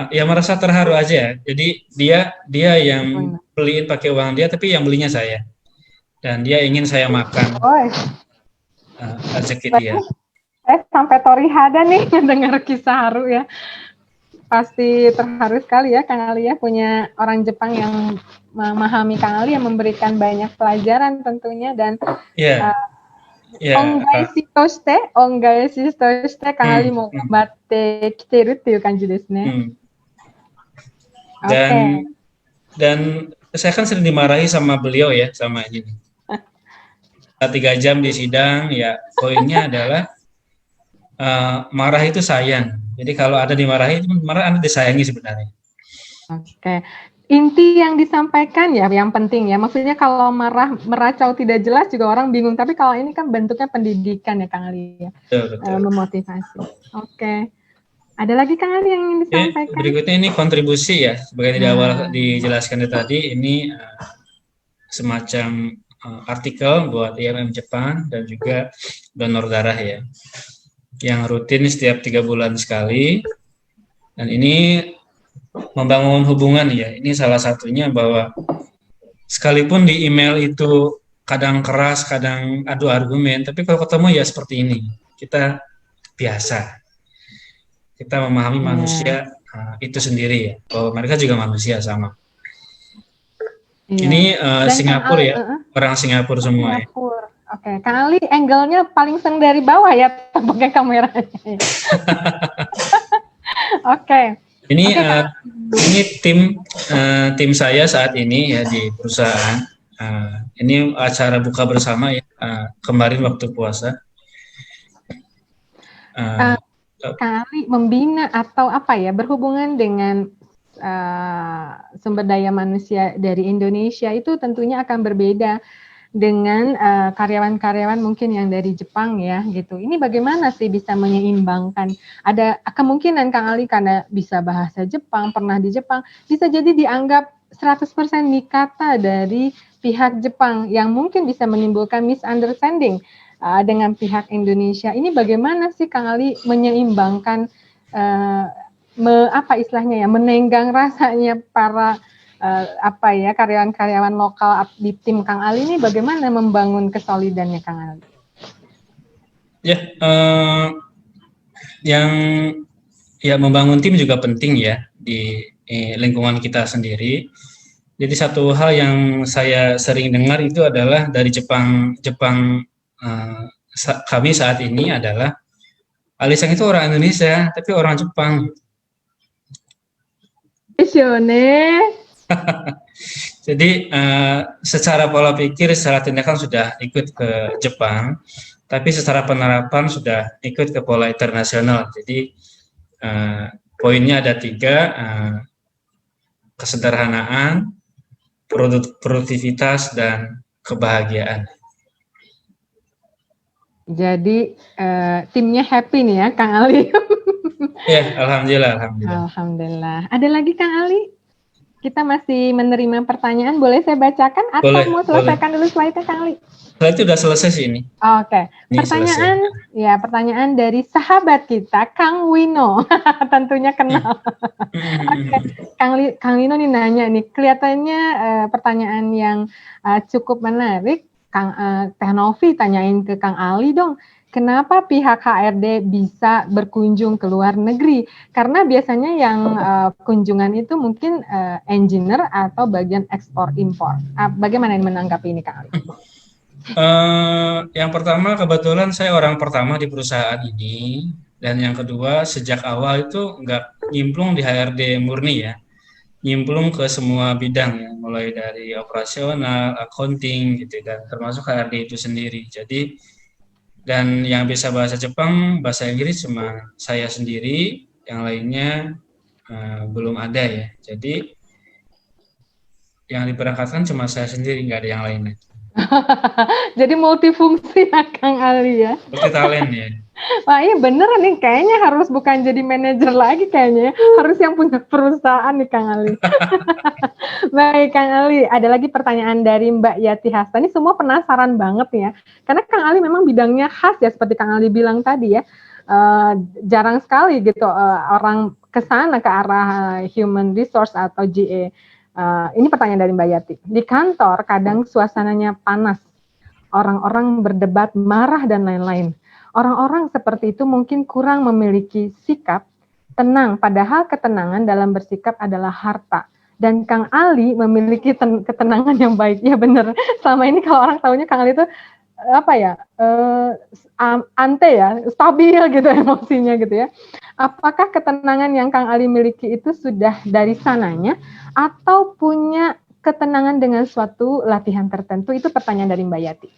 ya merasa terharu aja ya. Jadi dia dia yang benar. beliin pakai uang dia, tapi yang belinya saya. Dan dia ingin saya makan Oh, rezeki dia. berarti saya sampai Torihada nih dengar kisah haru ya. Pasti terharu sekali ya Kang Ali ya, punya orang Jepang yang memahami Kang Ali, yang memberikan banyak pelajaran tentunya. Dan Ya, ya, ongai shitoshite Kang Ali hmm, mau hmm, gambatte kiteruっていう感じですね。 hmm. Oke. Dan saya kan sering dimarahi sama beliau ya, sama ini. 3 jam di sidang, ya poinnya adalah marah itu sayang. Jadi kalau ada dimarahi, marah Anda disayangi sebenarnya. Oke. Inti yang disampaikan ya yang penting ya. Maksudnya kalau marah meracau tidak jelas juga orang bingung. Tapi kalau ini kan bentuknya pendidikan ya Kang Ali ya. Betul, betul. Memotivasi. Oke. Ada lagi Kang Ali yang ingin disampaikan? Berikutnya ini kontribusi ya, sebagai di awal dijelaskan tadi, ini semacam artikel buat IMM Jepang dan juga donor darah ya, yang rutin setiap 3 bulan sekali. Dan ini membangun hubungan ya. Ini salah satunya, bahwa sekalipun di email itu kadang keras, kadang adu argumen, tapi kalau ketemu ya seperti ini. Kita biasa. Kita memahami manusia itu sendiri ya. Bahwa mereka juga manusia sama. Iya. Ini Dan Singapura ya. Orang Singapura semua ya. Singapura. Oke, Kang Ali angle-nya paling seng dari bawah ya pakai kameranya. Oke. Ini Oke, Kang. ini tim saya saat ini ya di perusahaan. Ini acara buka bersama ya, kemarin waktu puasa. Kang Ali membina atau apa ya, berhubungan dengan sumber daya manusia dari Indonesia itu tentunya akan berbeda dengan karyawan-karyawan mungkin yang dari Jepang ya gitu. Ini bagaimana sih bisa menyeimbangkan? Ada kemungkinan Kang Ali karena bisa bahasa Jepang, pernah di Jepang, bisa jadi dianggap 100% mikata dari pihak Jepang yang mungkin bisa menimbulkan misunderstanding dengan pihak Indonesia. Ini bagaimana sih Kang Ali menyeimbangkan apa istilahnya ya, menenggang rasanya para karyawan-karyawan lokal di tim Kang Ali ini, bagaimana membangun kesolidannya Kang Ali? Ya, yang ya membangun tim juga penting ya di lingkungan kita sendiri. Jadi satu hal yang saya sering dengar itu adalah dari Jepang kami saat ini adalah Alisang itu orang Indonesia tapi orang Jepang. Jadi secara pola pikir, secara tindakan sudah ikut ke Jepang, tapi secara penerapan sudah ikut ke pola internasional. Jadi poinnya ada 3, kesederhanaan, produktivitas, dan kebahagiaan. Jadi timnya happy nih ya Kang Ali. Ya, alhamdulillah. Alhamdulillah. Ada lagi Kang Ali? Kita masih menerima pertanyaan, boleh saya bacakan atau Boleh, mau selesaikan dulu slide-nya Kang Ali? Setelah itu sudah selesai sih ini. Oke. Pertanyaan dari sahabat kita Kang Wino. Tentunya kenal. Oke. Kang Wino nih nanya nih, kelihatannya pertanyaan yang cukup menarik. Teh Novi tanyain ke Kang Ali dong, kenapa pihak HRD bisa berkunjung ke luar negeri? Karena biasanya yang kunjungan itu mungkin engineer atau bagian ekspor impor. Bagaimana menanggapi ini Kang Ali? Yang pertama, kebetulan saya orang pertama di perusahaan ini, dan yang kedua, sejak awal itu nggak nyimplung di HRD murni ya, nyimplung ke semua bidang ya, mulai dari operasional, accounting gitu, dan termasuk HRD itu sendiri. Jadi, dan yang bisa bahasa Jepang, bahasa Inggris cuma saya sendiri, yang lainnya belum ada ya. Jadi yang diberangkatkan cuma saya sendiri, nggak ada yang lainnya. Jadi multifungsi ya Kang Ali ya. Multi talent ya. Wah iya bener nih, kayaknya harus bukan jadi manajer lagi kayaknya, harus yang punya perusahaan nih Kang Ali. Baik Kang Ali, ada lagi pertanyaan dari Mbak Yati Hasta. Ini semua penasaran banget ya, karena Kang Ali memang bidangnya khas ya, seperti Kang Ali bilang tadi ya. Jarang sekali gitu orang ke sana ke arah human resource atau GA. Ini pertanyaan dari Mbak Yati. Di kantor kadang suasananya panas, orang-orang berdebat, marah dan lain-lain. Orang-orang seperti itu mungkin kurang memiliki sikap tenang, padahal ketenangan dalam bersikap adalah harta. Dan Kang Ali memiliki ketenangan yang baik. Ya benar. Selama ini kalau orang tahunya Kang Ali itu apa ya, ante ya, stabil gitu emosinya gitu ya. Apakah ketenangan yang Kang Ali miliki itu sudah dari sananya atau punya ketenangan dengan suatu latihan tertentu? Itu pertanyaan dari Mbak Yati.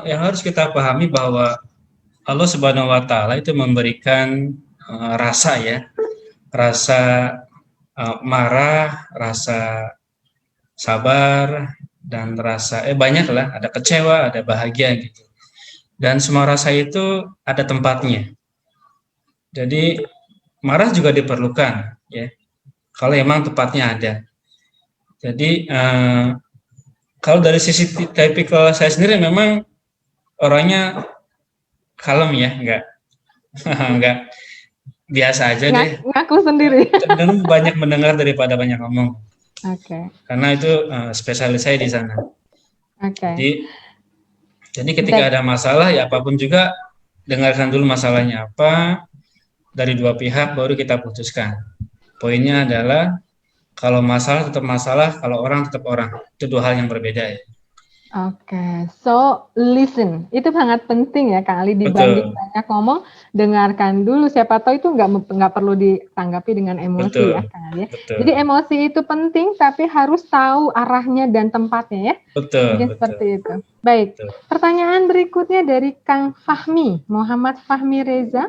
Yang harus kita pahami bahwa Allah Subhanahu wa Ta'ala itu memberikan rasa ya, rasa marah, rasa sabar, dan rasa banyak lah, ada kecewa, ada bahagia gitu. Dan semua rasa itu ada tempatnya. Jadi marah juga diperlukan ya, kalau emang tempatnya ada. Jadi kalau dari sisi tipikal saya sendiri memang orangnya kalem ya, enggak biasa aja deh. Ngaku sendiri. Cenderung banyak mendengar daripada banyak ngomong. Oke. Karena itu spesialis saya di sana. Oke. Jadi ketika ada masalah ya apapun juga dengarkan dulu masalahnya apa, dari dua pihak baru kita putuskan. Poinnya adalah kalau masalah tetap masalah, kalau orang tetap orang. Itu dua hal yang berbeda ya. Oke, so listen, itu sangat penting ya Kang Ali, dibanding banyak ngomong, dengarkan dulu, siapa tahu itu nggak perlu ditanggapi dengan emosi ya Kang Ali. Jadi emosi itu penting, tapi harus tahu arahnya dan tempatnya ya. Betul. Seperti itu. Baik, pertanyaan berikutnya dari Kang Fahmi, Muhammad Fahmi Reza,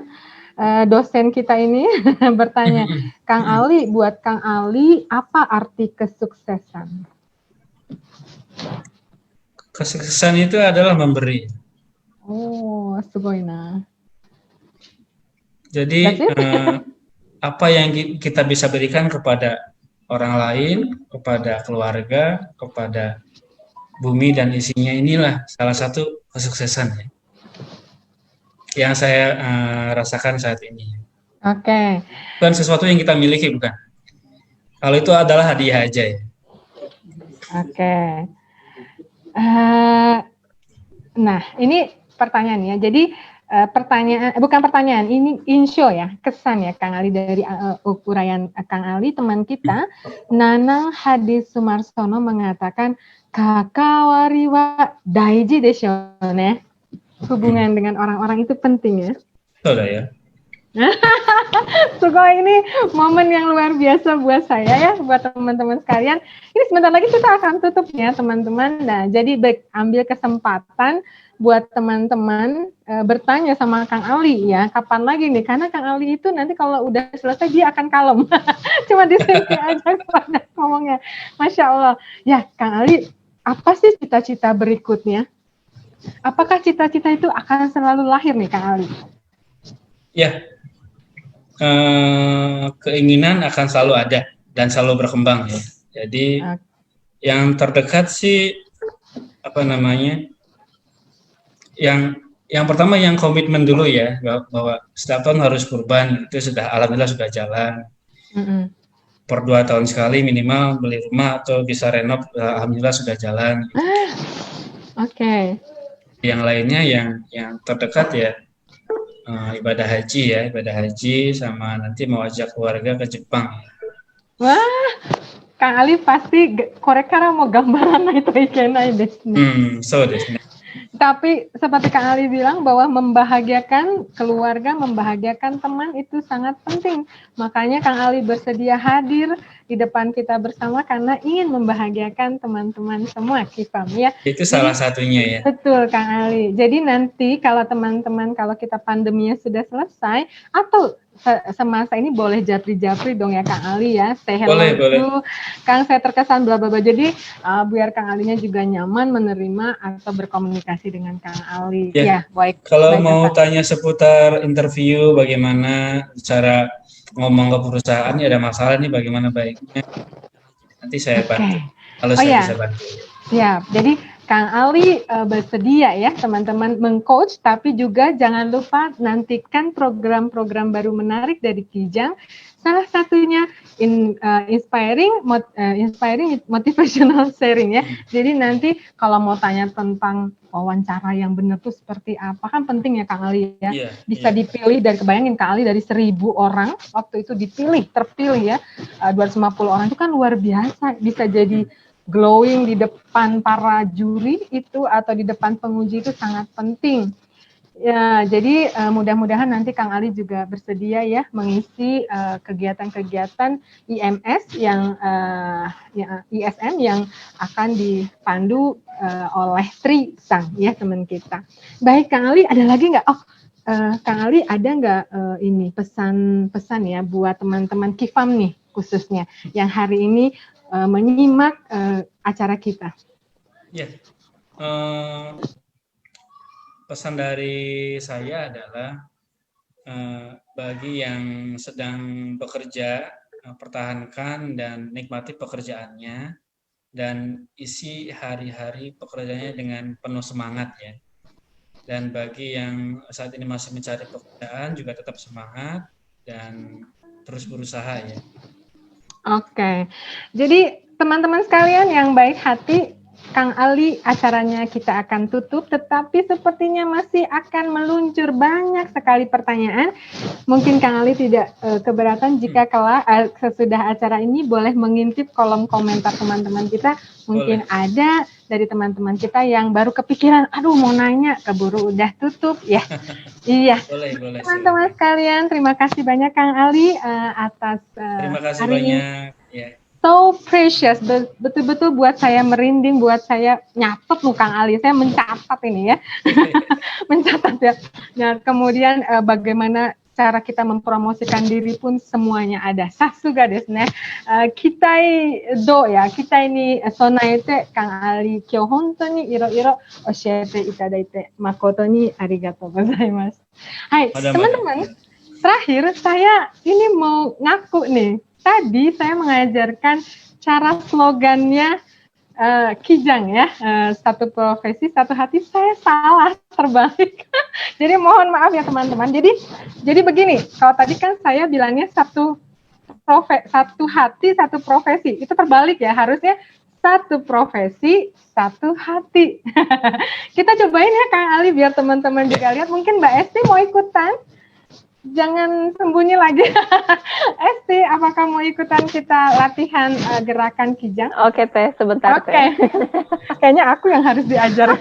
dosen kita ini bertanya, Kang Ali, buat Kang Ali, apa arti kesuksesan? Kesuksesan itu adalah memberi. Oh, sugoina. Jadi apa yang kita bisa berikan kepada orang lain, kepada keluarga, kepada bumi dan isinya, inilah salah satu kesuksesan yang saya rasakan saat ini. Oke. Bukan sesuatu yang kita miliki, bukan. Kalau itu adalah hadiah aja ya. Oke. Nah, ini pertanyaannya. Jadi bukan pertanyaan, ini insyo ya, kesan ya Kang Ali dari uraian Kang Ali, teman kita, Nanang Hadi Sumarsono mengatakan kakawariwa daiji desho ne. Hubungan dengan orang-orang itu penting ya. Betul ya. Sugoi, ini momen yang luar biasa buat saya ya, buat teman-teman sekalian. Ini sebentar lagi kita akan tutup ya teman-teman. Nah, jadi ambil kesempatan buat teman-teman bertanya sama Kang Ali ya, kapan lagi nih? Karena Kang Ali itu nanti kalau udah selesai dia akan kalem. Cuma di sini aja ngomongnya. Masya Allah. Ya, Kang Ali, apa sih cita-cita berikutnya? Apakah cita-cita itu akan selalu lahir nih Kang Ali? Ya. Keinginan akan selalu ada dan selalu berkembang ya. Jadi yang terdekat sih yang pertama yang komitmen dulu ya, bahwa setiap tahun harus kurban, itu sudah alhamdulillah sudah jalan. Per 2 tahun sekali minimal beli rumah atau bisa renov, alhamdulillah sudah jalan. Oke. Yang lainnya yang terdekat ya ibadah haji sama nanti mau ajak keluarga ke Jepang. Wah, Kang Ali pasti korekara mau gambaran itu ikenai desu. So desu. Tapi seperti Kang Ali bilang bahwa membahagiakan keluarga, membahagiakan teman itu sangat penting. Makanya Kang Ali bersedia hadir di depan kita bersama karena ingin membahagiakan teman-teman semua, Kifam ya. Itu salah satunya ya. Betul Kang Ali. Jadi nanti kalau teman-teman, kalau kita pandeminya sudah selesai atau semasa ini boleh japri-japri dong ya Kang Ali ya. Say hello Boleh, boleh. to Kang, saya terkesan bla bla bla. Jadi biar Kang Alinya juga nyaman menerima atau berkomunikasi dengan Kang Ali. Ya. Ya, baik. Kalau baik, mau Kang. tanya seputar interview, bagaimana cara ngomong ke perusahaan, ya ada masalah nih, bagaimana baiknya, nanti saya bantu. Kalau Oh saya ya, bisa bantu. siap. Jadi Kang Ali bersedia ya teman-teman mengcoach, tapi juga jangan lupa nantikan program-program baru menarik dari Kijang. Salah satunya inspiring motivational sharing ya. Jadi nanti kalau mau tanya tentang wawancara yang benar tuh seperti apa, kan penting ya Kang Ali ya. Iya, Bisa iya. dipilih, dan kebayangin Kang Ali dari 1.000 orang waktu itu terpilih ya, 250 orang itu kan luar biasa. Bisa jadi glowing di depan para juri itu atau di depan penguji itu sangat penting. Ya, jadi mudah-mudahan nanti Kang Ali juga bersedia ya mengisi kegiatan-kegiatan IMS yang ISM yang akan dipandu oleh Tri Sang ya teman kita. Baik Kang Ali, ada lagi nggak? Oh, Kang Ali ada nggak ini pesan-pesan ya buat teman-teman Kifam nih khususnya yang hari ini menyimak acara kita? Ya. Pesan dari saya adalah bagi yang sedang bekerja, pertahankan dan nikmati pekerjaannya dan isi hari-hari pekerjaannya dengan penuh semangat ya. Dan bagi yang saat ini masih mencari pekerjaan juga tetap semangat dan terus berusaha ya. Oke, jadi teman-teman sekalian yang baik hati, Kang Ali acaranya kita akan tutup, tetapi sepertinya masih akan meluncur banyak sekali pertanyaan. Mungkin Kang Ali tidak keberatan jika sesudah acara ini boleh mengintip kolom komentar teman-teman kita. Mungkin ada dari teman-teman kita yang baru kepikiran, aduh mau nanya, keburu udah tutup ya. Iya. Boleh. Teman-teman sekalian, terima kasih banyak Kang Ali atas terima kasih hari ini. banyak. Ya. So precious, betul-betul buat saya merinding, buat saya nyatet nih Kang Ali, saya mencatat ini ya, mencatat ya. Nah kemudian bagaimana cara kita mempromosikan diri pun semuanya ada. Sasuga desu ne. Kitai do ya, kita ini sonaete Kang Ali kyo hontou ni iro-iro oshiete itadaite makoto ni arigatou gozaimasu. Hai, teman-teman, terakhir saya ini mau ngaku nih. Tadi saya mengajarkan cara slogannya Kijang ya, satu profesi satu hati, saya salah terbalik. Jadi mohon maaf ya teman-teman. Jadi begini, kalau tadi kan saya bilangnya satu hati satu profesi, itu terbalik ya, harusnya satu profesi satu hati. Kita cobain ya Kang Ali biar teman-teman juga lihat. Mungkin Mbak Esti mau ikutan? Jangan sembunyi lagi. Esti, apakah mau ikutan kita latihan gerakan Kijang? Oke, Teh, sebentar, Teh. Kayaknya aku yang harus diajar.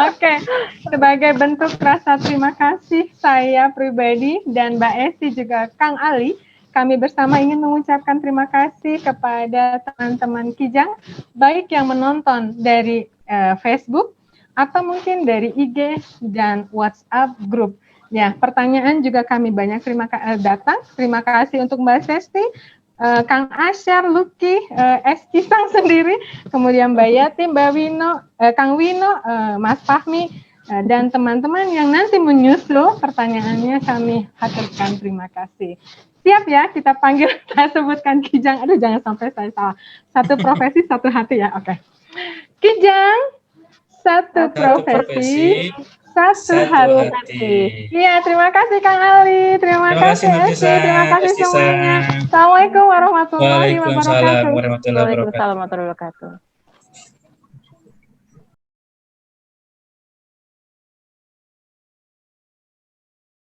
Oke, sebagai bentuk rasa terima kasih saya pribadi dan Mbak Esti juga Kang Ali, kami bersama ingin mengucapkan terima kasih kepada teman-teman Kijang, baik yang menonton dari Facebook atau mungkin dari IG dan WhatsApp grup. Ya, pertanyaan juga kami banyak datang. Terima kasih untuk Mbak Sesti, Kang Asyar, Lucky, Esti Sang sendiri, kemudian Mbak Yati, Mbak Wino, Kang Wino, Mas Fahmi, dan teman-teman yang nanti menyusul pertanyaannya kami haturkan terima kasih. Siap ya, kita panggil, saya sebutkan Kijang. Aduh, jangan sampai saya salah. Satu profesi, satu hati ya, oke. Kijang, satu profesi. Satu hati. Iya, terima kasih Kang Ali, terima kasih Esti, terima kasih semuanya. Assalamualaikum warahmatullahi wabarakatuh. Waalaikumsalam warahmatullahi wabarakatuh.